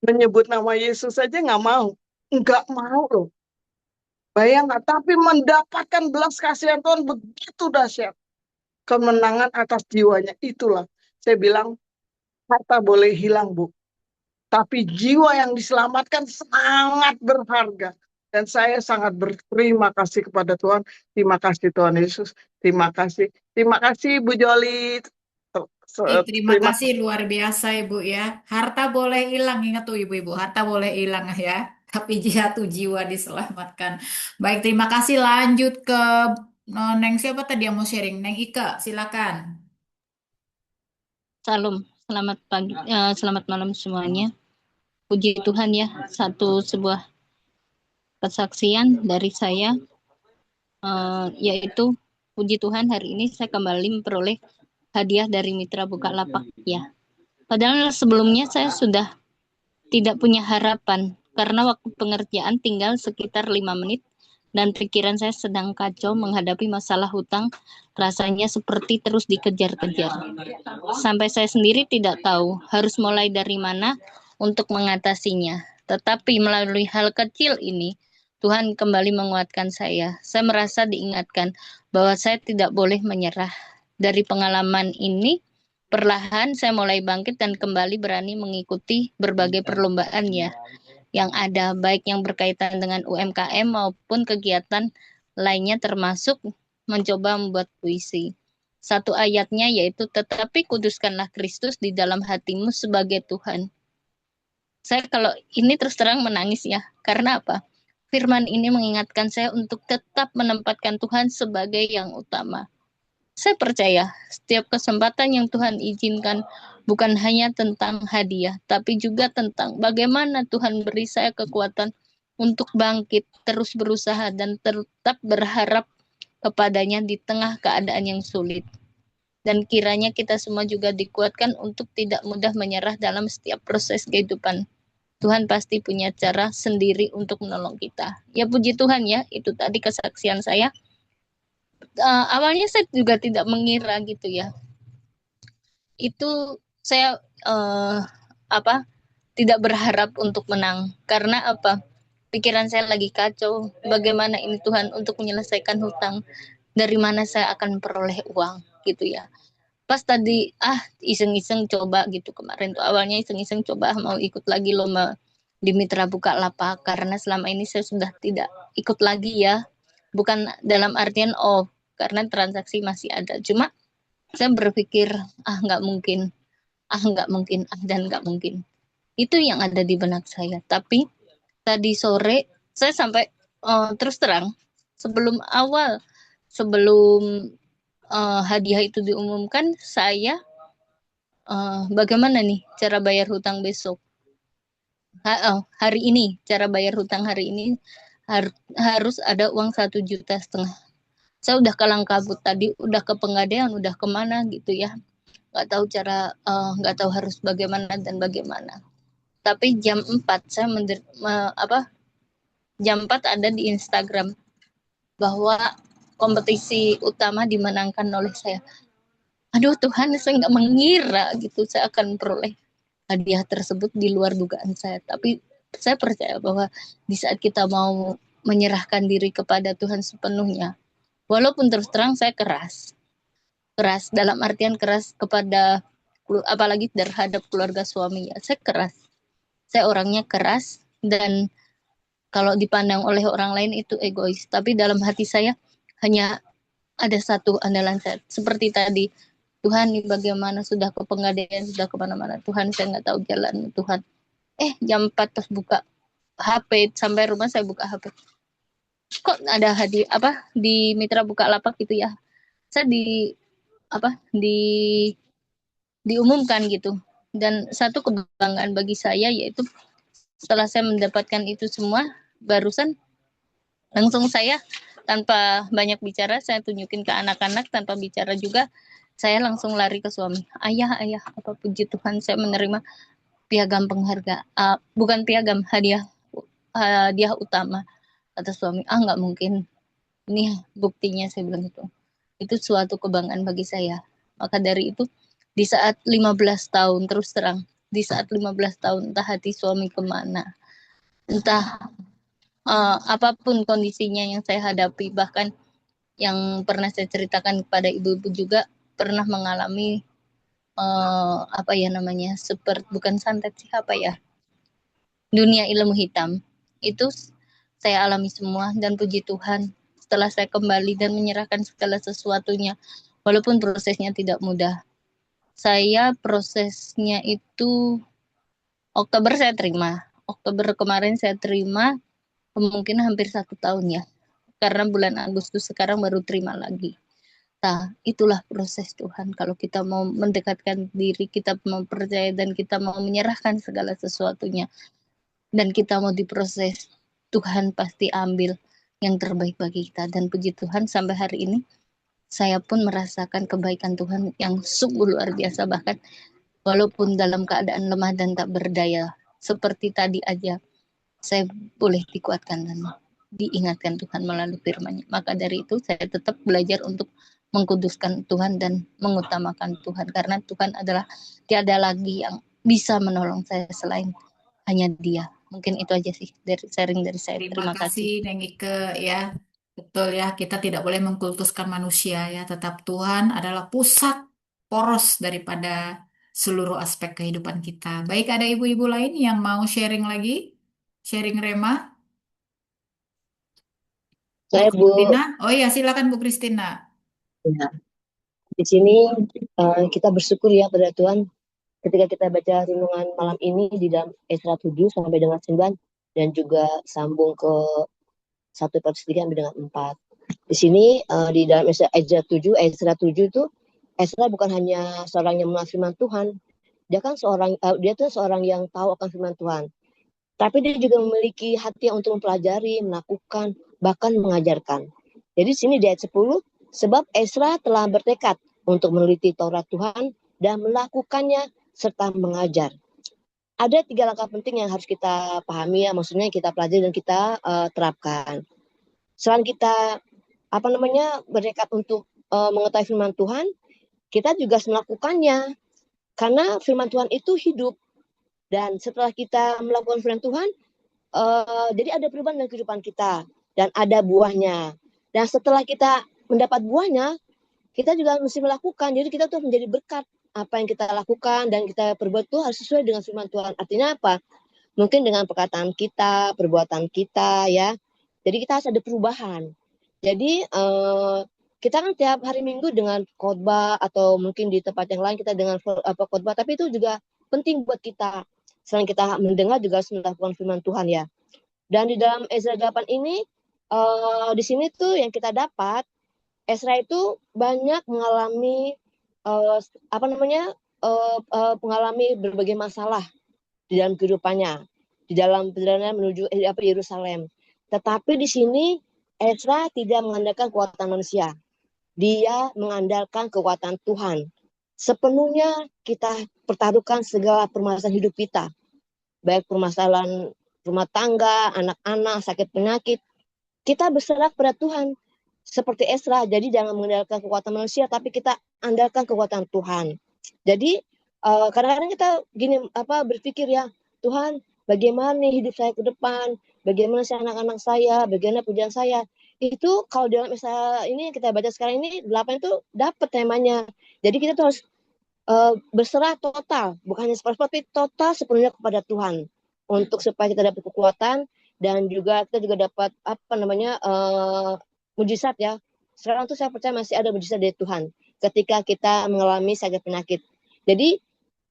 Menyebut nama Yesus saja nggak mau loh. Bayangkan, tapi mendapatkan belas kasihan Tuhan begitu dahsyat. Kemenangan atas jiwanya, itulah saya bilang harta boleh hilang, Bu. Tapi jiwa yang diselamatkan sangat berharga. Dan saya sangat berterima kasih kepada Tuhan. Terima kasih Tuhan Yesus. Terima kasih. Terima kasih Bu Joli. Terima kasih luar biasa Ibu ya. Harta boleh hilang, ingat tuh Ibu-ibu, harta boleh hilang ya. Tapi satu jiwa diselamatkan. Baik, terima kasih. Lanjut ke Neng siapa tadi yang mau sharing? Neng Ika, silakan. Salam, selamat pagi, selamat malam semuanya. Puji Tuhan ya, sebuah kesaksian dari saya, yaitu puji Tuhan hari ini saya kembali memperoleh hadiah dari Mitra Bukalapak ya. Padahal sebelumnya saya sudah tidak punya harapan karena waktu pengerjaan tinggal sekitar 5 menit dan pikiran saya sedang kacau menghadapi masalah hutang, rasanya seperti terus dikejar-kejar. Sampai saya sendiri tidak tahu harus mulai dari mana untuk mengatasinya. Tetapi melalui hal kecil ini, Tuhan kembali menguatkan saya. Saya merasa diingatkan bahwa saya tidak boleh menyerah. Dari pengalaman ini, perlahan saya mulai bangkit dan kembali berani mengikuti berbagai perlombaan ya yang ada, baik yang berkaitan dengan UMKM maupun kegiatan lainnya, termasuk mencoba membuat puisi. Satu ayatnya yaitu, tetapi kuduskanlah Kristus di dalam hatimu sebagai Tuhan. Saya kalau ini terus terang menangis ya, karena apa? Firman ini mengingatkan saya untuk tetap menempatkan Tuhan sebagai yang utama. Saya percaya setiap kesempatan yang Tuhan izinkan bukan hanya tentang hadiah, tapi juga tentang bagaimana Tuhan beri saya kekuatan untuk bangkit, terus berusaha, dan tetap berharap kepadanya di tengah keadaan yang sulit. Dan kiranya kita semua juga dikuatkan untuk tidak mudah menyerah dalam setiap proses kehidupan. Tuhan pasti punya cara sendiri untuk menolong kita. Ya puji Tuhan ya, itu tadi kesaksian saya. Awalnya saya juga tidak mengira gitu ya. Itu saya tidak berharap untuk menang karena apa? Pikiran saya lagi kacau. Bagaimana ini Tuhan untuk menyelesaikan hutang? Dari mana saya akan peroleh uang gitu ya? Pas tadi iseng-iseng coba gitu, kemarin tuh awalnya iseng-iseng coba mau ikut lagi lomba di Mitra Bukalapak karena selama ini saya sudah tidak ikut lagi ya. Bukan dalam artian karena transaksi masih ada, cuma saya berpikir nggak mungkin dan nggak mungkin. Itu yang ada di benak saya. Tapi tadi sore saya sampai terus terang sebelum hadiah itu diumumkan, saya bagaimana nih cara bayar hutang besok? Hari ini cara bayar hutang hari ini harus ada uang 1,5 juta. Saya udah kalang kabut tadi, udah ke Pegadaian, udah kemana gitu ya, nggak tahu cara, nggak tahu harus bagaimana dan bagaimana. Tapi jam 4 saya jam 4 ada di Instagram bahwa kompetisi utama dimenangkan oleh saya. aduh Tuhan, saya nggak mengira gitu saya akan peroleh hadiah tersebut di luar dugaan saya. Tapi saya percaya bahwa di saat kita mau menyerahkan diri kepada Tuhan sepenuhnya, walaupun terus terang saya keras dalam artian keras kepada, apalagi terhadap keluarga suami ya, saya keras. Saya orangnya keras dan kalau dipandang oleh orang lain itu egois. Tapi dalam hati saya hanya ada satu andalan saya. Seperti tadi, Tuhan ini bagaimana, sudah ke Pegadaian, sudah kemana-mana. Tuhan, saya nggak tahu jalan. Tuhan, jam 4 terus buka HP, sampai rumah saya buka HP. Kok ada hadiah di Mitra Bukalapak gitu ya? Saya diumumkan gitu. Dan satu kebanggaan bagi saya yaitu setelah saya mendapatkan itu semua, barusan langsung saya tanpa banyak bicara saya tunjukin ke anak-anak, tanpa bicara juga saya langsung lari ke suami. Ayah, apa puji Tuhan saya menerima piagam penghargaan, bukan piagam, hadiah utama. Kata suami, nggak mungkin, ini buktinya, saya bilang gitu. Itu suatu kebanggaan bagi saya. Maka dari itu di saat 15 tahun, terus terang di saat 15 tahun entah hati suami kemana, entah apapun kondisinya yang saya hadapi, bahkan yang pernah saya ceritakan kepada ibu-ibu juga pernah mengalami bukan santet sih, dunia ilmu hitam. Itu saya alami semua dan puji Tuhan setelah saya kembali dan menyerahkan segala sesuatunya, walaupun prosesnya tidak mudah. Saya prosesnya itu Oktober saya terima. Oktober kemarin saya terima, kemungkinan hampir 1 tahun ya. Karena bulan Agustus sekarang baru terima lagi. Nah, itulah proses Tuhan. Kalau kita mau mendekatkan diri, kita mau percaya dan kita mau menyerahkan segala sesuatunya, dan kita mau diproses, Tuhan pasti ambil yang terbaik bagi kita. Dan puji Tuhan sampai hari ini saya pun merasakan kebaikan Tuhan yang sungguh luar biasa. Bahkan walaupun dalam keadaan lemah dan tak berdaya, seperti tadi aja, saya boleh dikuatkan dan diingatkan Tuhan melalui firman-Nya. Maka dari itu saya tetap belajar untuk mengkuduskan Tuhan dan mengutamakan Tuhan. Karena Tuhan adalah tiada lagi yang bisa menolong saya selain hanya Dia. Mungkin itu aja sih dari sharing dari saya. Terima kasih Nengike ya. Betul ya, kita tidak boleh mengkultuskan manusia ya, tetap Tuhan adalah pusat poros daripada seluruh aspek kehidupan kita. Baik, ada ibu-ibu lain yang mau sharing lagi? Sharing Rema? Saya Bu Kristina? Oh iya, silakan Bu Kristina. Ya. Di sini kita bersyukur ya pada Tuhan ketika kita baca renungan malam ini di dalam Esra 7 sampai dengan 9 dan juga sambung ke 1 Petrus 3 sampai dengan 4. Di sini di dalam Esra 7 itu Esra bukan hanya seorang yang mengenal firman Tuhan, dia tuh seorang yang tahu akan firman Tuhan. Tapi dia juga memiliki hati untuk mempelajari, melakukan, bahkan mengajarkan. Jadi di sini di ayat 10, sebab Esra telah bertekad untuk meneliti Taurat Tuhan dan melakukannya serta mengajar. Ada 3 langkah penting yang harus kita pahami ya, maksudnya kita pelajari dan kita terapkan. Selain kita bertekad untuk mengetahui firman Tuhan, kita juga harus melakukannya. Karena firman Tuhan itu hidup. Dan setelah kita melakukan firman Tuhan, jadi ada perubahan dalam kehidupan kita dan ada buahnya. Dan setelah kita mendapat buahnya, kita juga mesti melakukan. Jadi kita tuh menjadi berkat. Apa yang kita lakukan dan kita perbuat itu harus sesuai dengan firman Tuhan. Artinya apa? Mungkin dengan perkataan kita, perbuatan kita ya. Jadi kita harus ada perubahan. Jadi kita kan tiap hari Minggu dengan khotbah atau mungkin di tempat yang lain kita dengan khotbah, tapi itu juga penting buat kita. Selain kita mendengar juga harus melakukan firman Tuhan ya. Dan di dalam Esra 8 ini di sini tuh yang kita dapat, Esra itu banyak mengalami mengalami berbagai masalah di dalam kehidupannya, di dalam perjalanan menuju Yerusalem. Tetapi di sini Esra tidak mengandalkan kekuatan manusia. Dia mengandalkan kekuatan Tuhan. Sepenuhnya kita pertaruhkan segala permasalahan hidup kita. Baik permasalahan rumah tangga, anak-anak, sakit penyakit. Kita berserah pada Tuhan. seperti Esra. Jadi jangan mengandalkan kekuatan manusia, tapi kita andalkan kekuatan Tuhan. Jadi kadang-kadang kita gini berpikir ya, Tuhan, bagaimana nih hidup saya ke depan, bagaimana anak-anak saya, bagaimana pekerjaan saya. Itu kalau dalam Esra ini kita baca sekarang ini 8 itu dapat temanya. Jadi kita tuh harus berserah total, bukan hanya seperti total sepenuhnya kepada Tuhan, untuk supaya kita dapat kekuatan dan juga kita juga dapat mujizat ya. Sekarang tuh saya percaya masih ada mujizat dari Tuhan ketika kita mengalami sakit penyakit. Jadi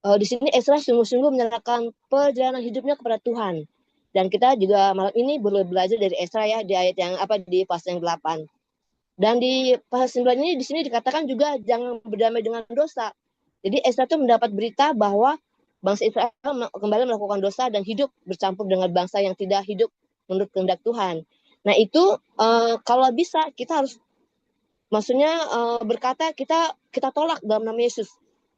di sini Esra sungguh-sungguh menyerahkan perjalanan hidupnya kepada Tuhan. Dan kita juga malam ini boleh belajar dari Esra ya, di ayat yang di pasal yang 8. Dan di pasal 9 ini di sini dikatakan juga jangan berdamai dengan dosa. Jadi Esra itu mendapat berita bahwa bangsa Israel kembali melakukan dosa dan hidup bercampur dengan bangsa yang tidak hidup menurut kehendak Tuhan. Nah itu kalau bisa kita harus berkata kita tolak dalam nama Yesus.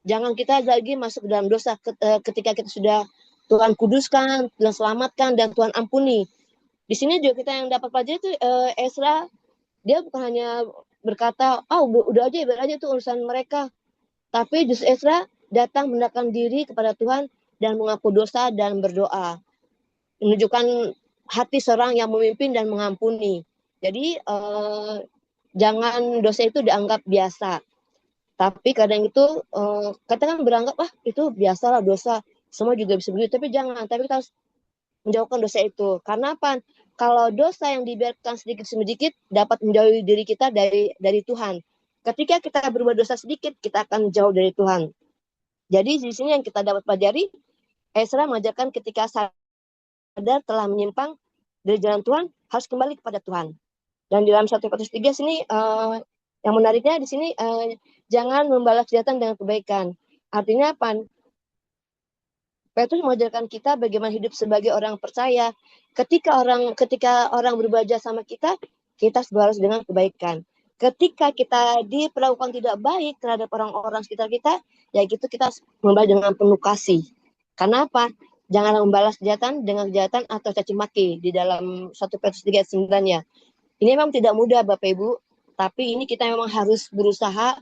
Jangan kita lagi masuk ke dalam dosa ketika kita sudah Tuhan kuduskan, Tuhan selamatkan dan Tuhan ampuni. Di sini juga kita yang dapat pelajari itu Esra dia bukan hanya berkata, udah aja biar aja itu urusan mereka. Tapi justru Esra datang mendekatkan diri kepada Tuhan dan mengaku dosa dan berdoa. Menunjukkan hati seorang yang memimpin dan mengampuni. Jadi jangan dosa itu dianggap biasa. Tapi kadang itu kita kan beranggap itu biasalah dosa. Semua juga bisa begitu. Tapi jangan. Tapi kita harus menjauhkan dosa itu. Karena apa? Kalau dosa yang dibiarkan sedikit-sedikit dapat menjauhi diri kita dari Tuhan. Ketika kita berbuat dosa sedikit, kita akan jauh dari Tuhan. Jadi di sini yang kita dapat pelajari, Esra mengajarkan ketika sadar telah menyimpang dari jalan Tuhan, harus kembali kepada Tuhan. Dan di dalam 1 Petrus 3 sini, yang menariknya di sini, jangan membalas kejahatan dengan kebaikan. Artinya apa? Petrus mengajarkan kita bagaimana hidup sebagai orang percaya. Ketika orang berbuat jahat sama kita harus balas dengan kebaikan. Ketika kita diperlakukan tidak baik terhadap orang-orang sekitar kita, ya gitu kita membalas dengan penuh kasih. Karena apa? Janganlah membalas kejahatan dengan kejahatan atau caci maki di dalam 1 Petrus 3 ayat 9 ya. Ini memang tidak mudah Bapak Ibu, tapi ini kita memang harus berusaha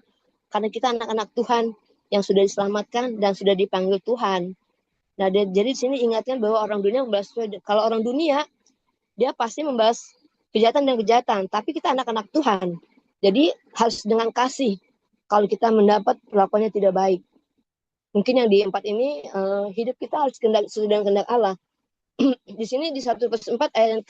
karena kita anak-anak Tuhan yang sudah diselamatkan dan sudah dipanggil Tuhan. Nah, jadi di sini ingatkan bahwa orang dunia membalas, kalau orang dunia dia pasti membalas kejahatan dan kejahatan, tapi kita anak-anak Tuhan. Jadi harus dengan kasih kalau kita mendapat perlakuannya tidak baik. Mungkin yang di 4 ini hidup kita harus sesuai dengan kehendak Allah. Di sini di 1 Petrus 4 ayat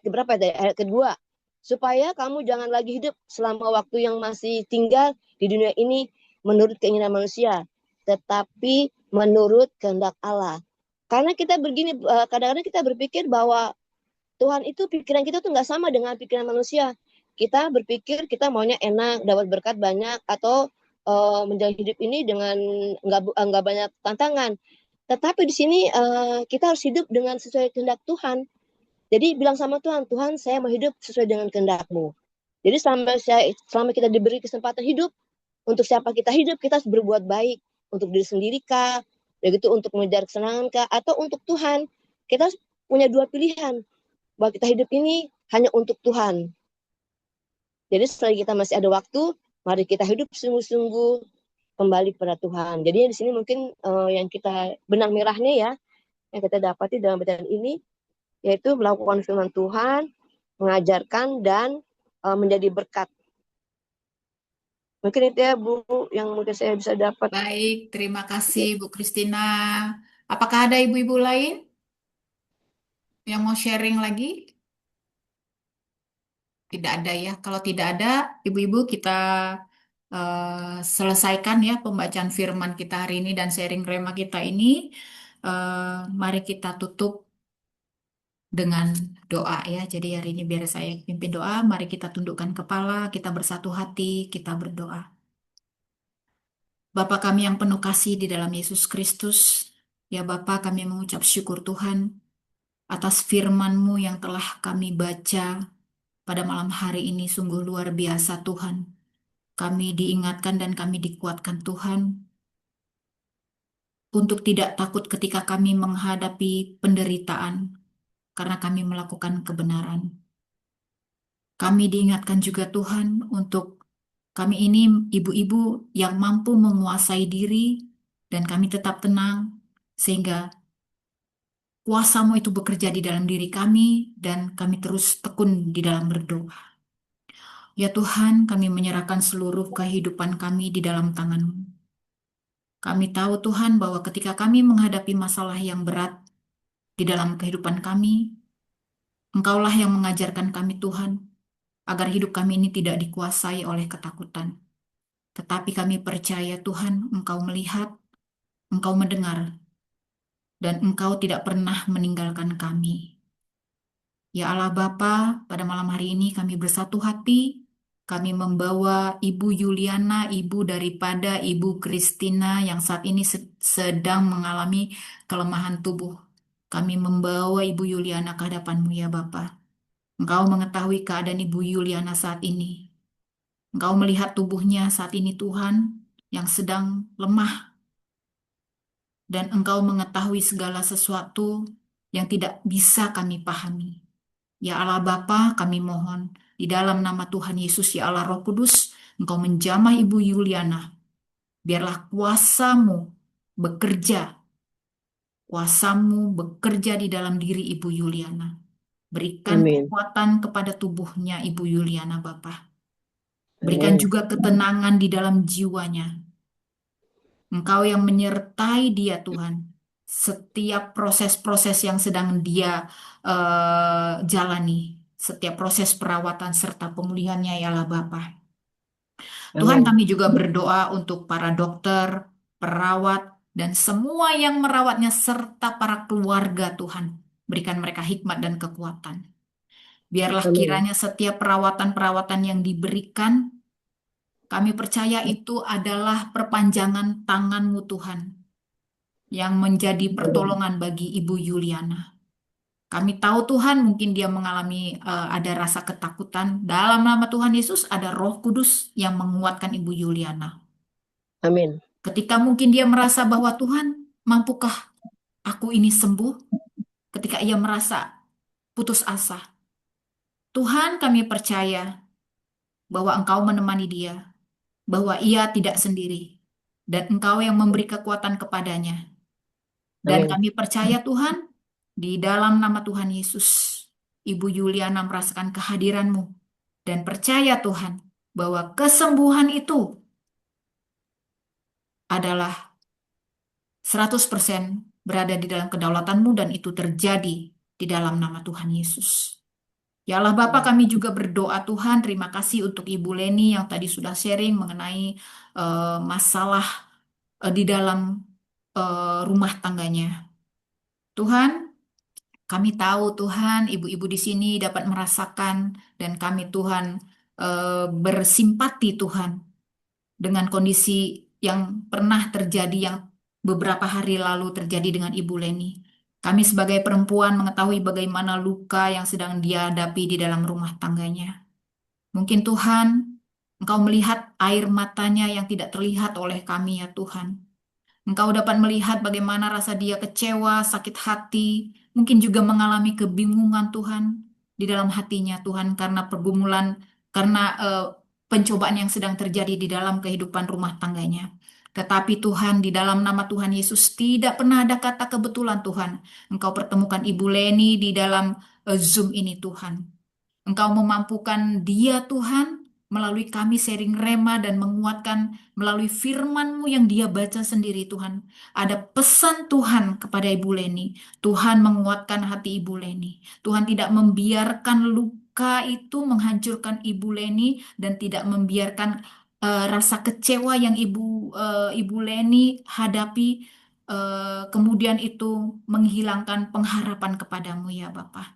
keberapa ya? Ayat kedua. Supaya kamu jangan lagi hidup selama waktu yang masih tinggal di dunia ini menurut keinginan manusia, tetapi menurut kehendak Allah. Karena kita begini, kadang-kadang kita berpikir bahwa Tuhan itu pikiran kita tuh nggak sama dengan pikiran manusia. Kita berpikir kita maunya enak, dapat berkat banyak, atau menjalani hidup ini dengan nggak banyak tantangan. Tetapi di sini kita harus hidup dengan sesuai kehendak Tuhan. Jadi bilang sama Tuhan, Tuhan saya mau hidup sesuai dengan kehendak-Mu. Jadi selama kita diberi kesempatan hidup, untuk siapa kita hidup, kita harus berbuat baik. Untuk diri sendiri kah, begitu untuk mengejar kesenangan kah, atau untuk Tuhan. Kita harus punya dua pilihan, bahwa kita hidup ini hanya untuk Tuhan. Jadi setelah kita masih ada waktu, mari kita hidup sungguh-sungguh kembali kepada Tuhan. Jadi di sini mungkin yang kita benang merahnya ya, yang kita dapati dalam bacaan ini, yaitu melakukan firman Tuhan, mengajarkan dan menjadi berkat. Mungkin itu ya Bu, yang mungkin saya bisa dapat. Baik, terima kasih Bu Christina. Apakah ada ibu-ibu lain yang mau sharing lagi? Tidak ada ya. Kalau tidak ada, ibu-ibu kita selesaikan ya pembacaan firman kita hari ini dan sharing rema kita ini. Mari kita tutup dengan doa ya. Jadi hari ini biar saya pimpin doa. Mari kita tundukkan kepala, kita bersatu hati, kita berdoa. Bapa kami yang penuh kasih di dalam Yesus Kristus, ya Bapa kami mengucap syukur Tuhan atas firman-Mu yang telah kami baca pada malam hari ini. Sungguh luar biasa Tuhan. Kami diingatkan dan kami dikuatkan Tuhan untuk tidak takut ketika kami menghadapi penderitaan karena kami melakukan kebenaran. Kami diingatkan juga Tuhan untuk kami ini ibu-ibu yang mampu menguasai diri dan kami tetap tenang sehingga kuasa-Mu itu bekerja di dalam diri kami dan kami terus tekun di dalam berdoa. Ya Tuhan, kami menyerahkan seluruh kehidupan kami di dalam tangan-Mu. Kami tahu Tuhan bahwa ketika kami menghadapi masalah yang berat di dalam kehidupan kami, Engkaulah yang mengajarkan kami Tuhan, agar hidup kami ini tidak dikuasai oleh ketakutan. Tetapi kami percaya Tuhan, Engkau melihat, Engkau mendengar, dan Engkau tidak pernah meninggalkan kami. Ya Allah Bapa, pada malam hari ini kami bersatu hati, kami membawa Ibu Yuliana, ibu daripada Ibu Kristina yang saat ini sedang mengalami kelemahan tubuh. Kami membawa Ibu Yuliana ke hadapan-Mu ya Bapa. Engkau mengetahui keadaan Ibu Yuliana saat ini. Engkau melihat tubuhnya saat ini Tuhan yang sedang lemah. Dan Engkau mengetahui segala sesuatu yang tidak bisa kami pahami. Ya Allah Bapa, kami mohon di dalam nama Tuhan Yesus ya Allah Roh Kudus, Engkau menjamah Ibu Yuliana. Biarlah kuasa-Mu bekerja. Kuasa-Mu bekerja di dalam diri Ibu Yuliana. Berikan Amin. kekuatan kepada tubuhnya Ibu Yuliana Bapa. Berikan juga ketenangan di dalam jiwanya. Engkau yang menyertai dia Tuhan. Setiap proses-proses yang sedang dia jalani. Setiap proses perawatan serta pemulihannya ya Allah Bapa. Tuhan, kami juga berdoa untuk para dokter, perawat, dan semua yang merawatnya serta para keluarga Tuhan. Berikan mereka hikmat dan kekuatan. Biarlah kiranya setiap perawatan-perawatan yang diberikan, kami percaya itu adalah perpanjangan tangan-Mu Tuhan, yang menjadi pertolongan bagi Ibu Yuliana. Kami tahu Tuhan mungkin dia mengalami ada rasa ketakutan. Dalam nama Tuhan Yesus ada Roh Kudus yang menguatkan Ibu Yuliana. Amin. Ketika mungkin dia merasa bahwa Tuhan, mampukah aku ini sembuh? Ketika ia merasa putus asa. Tuhan, kami percaya bahwa Engkau menemani dia, bahwa ia tidak sendiri, dan Engkau yang memberi kekuatan kepadanya. Dan Amin. kami percaya Tuhan, di dalam nama Tuhan Yesus, Ibu Yuliana merasakan kehadiran-Mu, dan percaya Tuhan, bahwa kesembuhan itu adalah 100% berada di dalam kedaulatan-Mu, dan itu terjadi di dalam nama Tuhan Yesus. Ya Allah Bapa, kami juga berdoa Tuhan, terima kasih untuk Ibu Leni yang tadi sudah sharing mengenai masalah di dalam rumah tangganya. Tuhan, kami tahu Tuhan, ibu-ibu di sini dapat merasakan dan kami Tuhan bersimpati Tuhan dengan kondisi yang pernah terjadi yang beberapa hari lalu terjadi dengan Ibu Leni. Kami sebagai perempuan mengetahui bagaimana luka yang sedang dia hadapi di dalam rumah tangganya. Mungkin Tuhan, Engkau melihat air matanya yang tidak terlihat oleh kami ya Tuhan. Engkau dapat melihat bagaimana rasa dia kecewa, sakit hati, mungkin juga mengalami kebingungan Tuhan di dalam hatinya Tuhan karena pergumulan, karena pencobaan yang sedang terjadi di dalam kehidupan rumah tangganya. Tetapi Tuhan, di dalam nama Tuhan Yesus tidak pernah ada kata kebetulan Tuhan. Engkau pertemukan Ibu Leni di dalam Zoom ini Tuhan. Engkau memampukan dia Tuhan melalui kami sharing rema dan menguatkan melalui firman-Mu yang dia baca sendiri Tuhan. Ada pesan Tuhan kepada Ibu Leni. Tuhan menguatkan hati Ibu Leni. Tuhan tidak membiarkan luka itu menghancurkan Ibu Leni dan tidak membiarkan rasa kecewa yang Ibu Leni hadapi kemudian itu menghilangkan pengharapan kepadamu ya Bapa.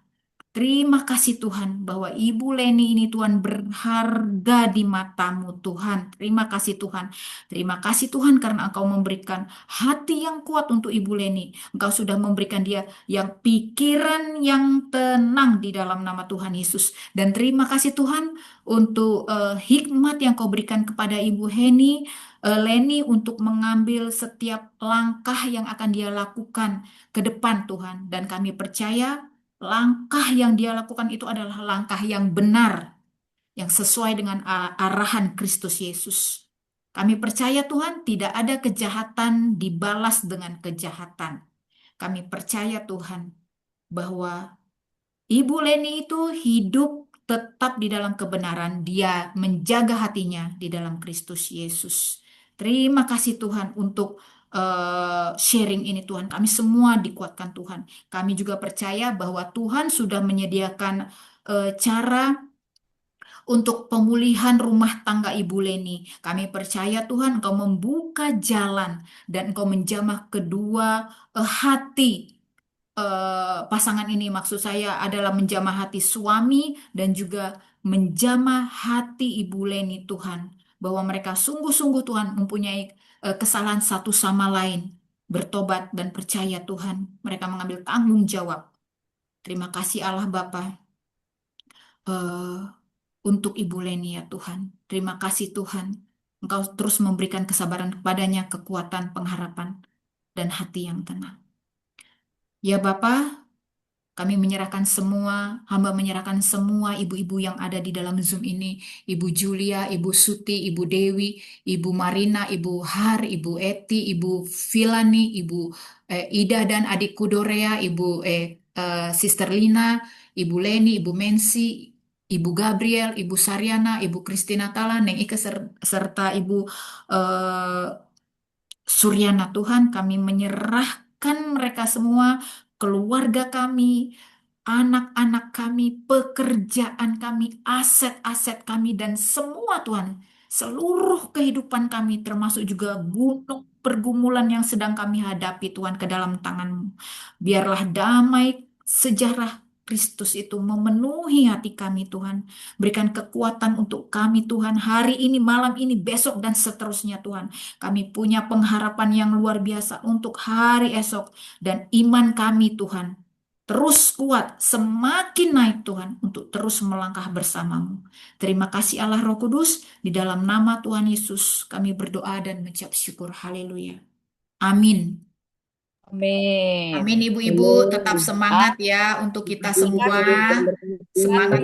Terima kasih Tuhan bahwa Ibu Leni ini Tuhan berharga di mata-Mu Tuhan. Terima kasih Tuhan. Terima kasih Tuhan karena Engkau memberikan hati yang kuat untuk Ibu Leni. Engkau sudah memberikan dia yang pikiran yang tenang di dalam nama Tuhan Yesus. Dan terima kasih Tuhan untuk hikmat yang Kau berikan kepada Ibu Leni untuk mengambil setiap langkah yang akan dia lakukan ke depan Tuhan. Dan kami percaya langkah yang dia lakukan itu adalah langkah yang benar yang sesuai dengan arahan Kristus Yesus. Kami percaya Tuhan tidak ada kejahatan dibalas dengan kejahatan. Kami percaya Tuhan bahwa Ibu Leni itu hidup tetap di dalam kebenaran. Dia menjaga hatinya di dalam Kristus Yesus. Terima kasih Tuhan untuk sharing ini Tuhan. Kami semua dikuatkan Tuhan. Kami juga percaya bahwa Tuhan sudah menyediakan cara untuk pemulihan rumah tangga Ibu Leni. Kami percaya Tuhan Engkau membuka jalan dan Engkau menjamah kedua hati pasangan ini. Maksud saya adalah menjamah hati suami dan juga menjamah hati Ibu Leni Tuhan. Bahwa mereka sungguh-sungguh Tuhan mempunyai kesalahan satu sama lain. Bertobat dan percaya Tuhan. Mereka mengambil tanggung jawab. Terima kasih Allah Bapa. Untuk Ibu Leni ya Tuhan. Terima kasih Tuhan. Engkau terus memberikan kesabaran kepadanya, kekuatan, pengharapan, dan hati yang tenang. Ya Bapa, kami menyerahkan semua, hamba menyerahkan semua ibu-ibu yang ada di dalam Zoom ini. Ibu Julia, Ibu Suti, Ibu Dewi, Ibu Marina, Ibu Har, Ibu Eti, Ibu Filani, Ibu Ida dan adikku Dorea, Ibu Sister Lina, Ibu Leni, Ibu Mensi, Ibu Gabriel, Ibu Saryana, Ibu Kristina Tala, Neng Ike, serta Ibu Suryana. Tuhan, kami menyerahkan mereka semua, keluarga kami, anak-anak kami, pekerjaan kami, aset-aset kami, dan semua Tuhan, seluruh kehidupan kami, termasuk juga gunung pergumulan yang sedang kami hadapi Tuhan, ke dalam tangan-Mu. Biarlah damai sejarah Kristus itu memenuhi hati kami Tuhan. Berikan kekuatan untuk kami Tuhan, hari ini, malam ini, besok, dan seterusnya Tuhan. Kami punya pengharapan yang luar biasa untuk hari esok, dan iman kami Tuhan terus kuat, semakin naik Tuhan, untuk terus melangkah bersama-Mu. Terima kasih Allah Roh Kudus, di dalam nama Tuhan Yesus kami berdoa dan mengucap syukur. Haleluya. Amin. Amin. Amin ibu-ibu, tetap semangat ya untuk kita semua. Semangat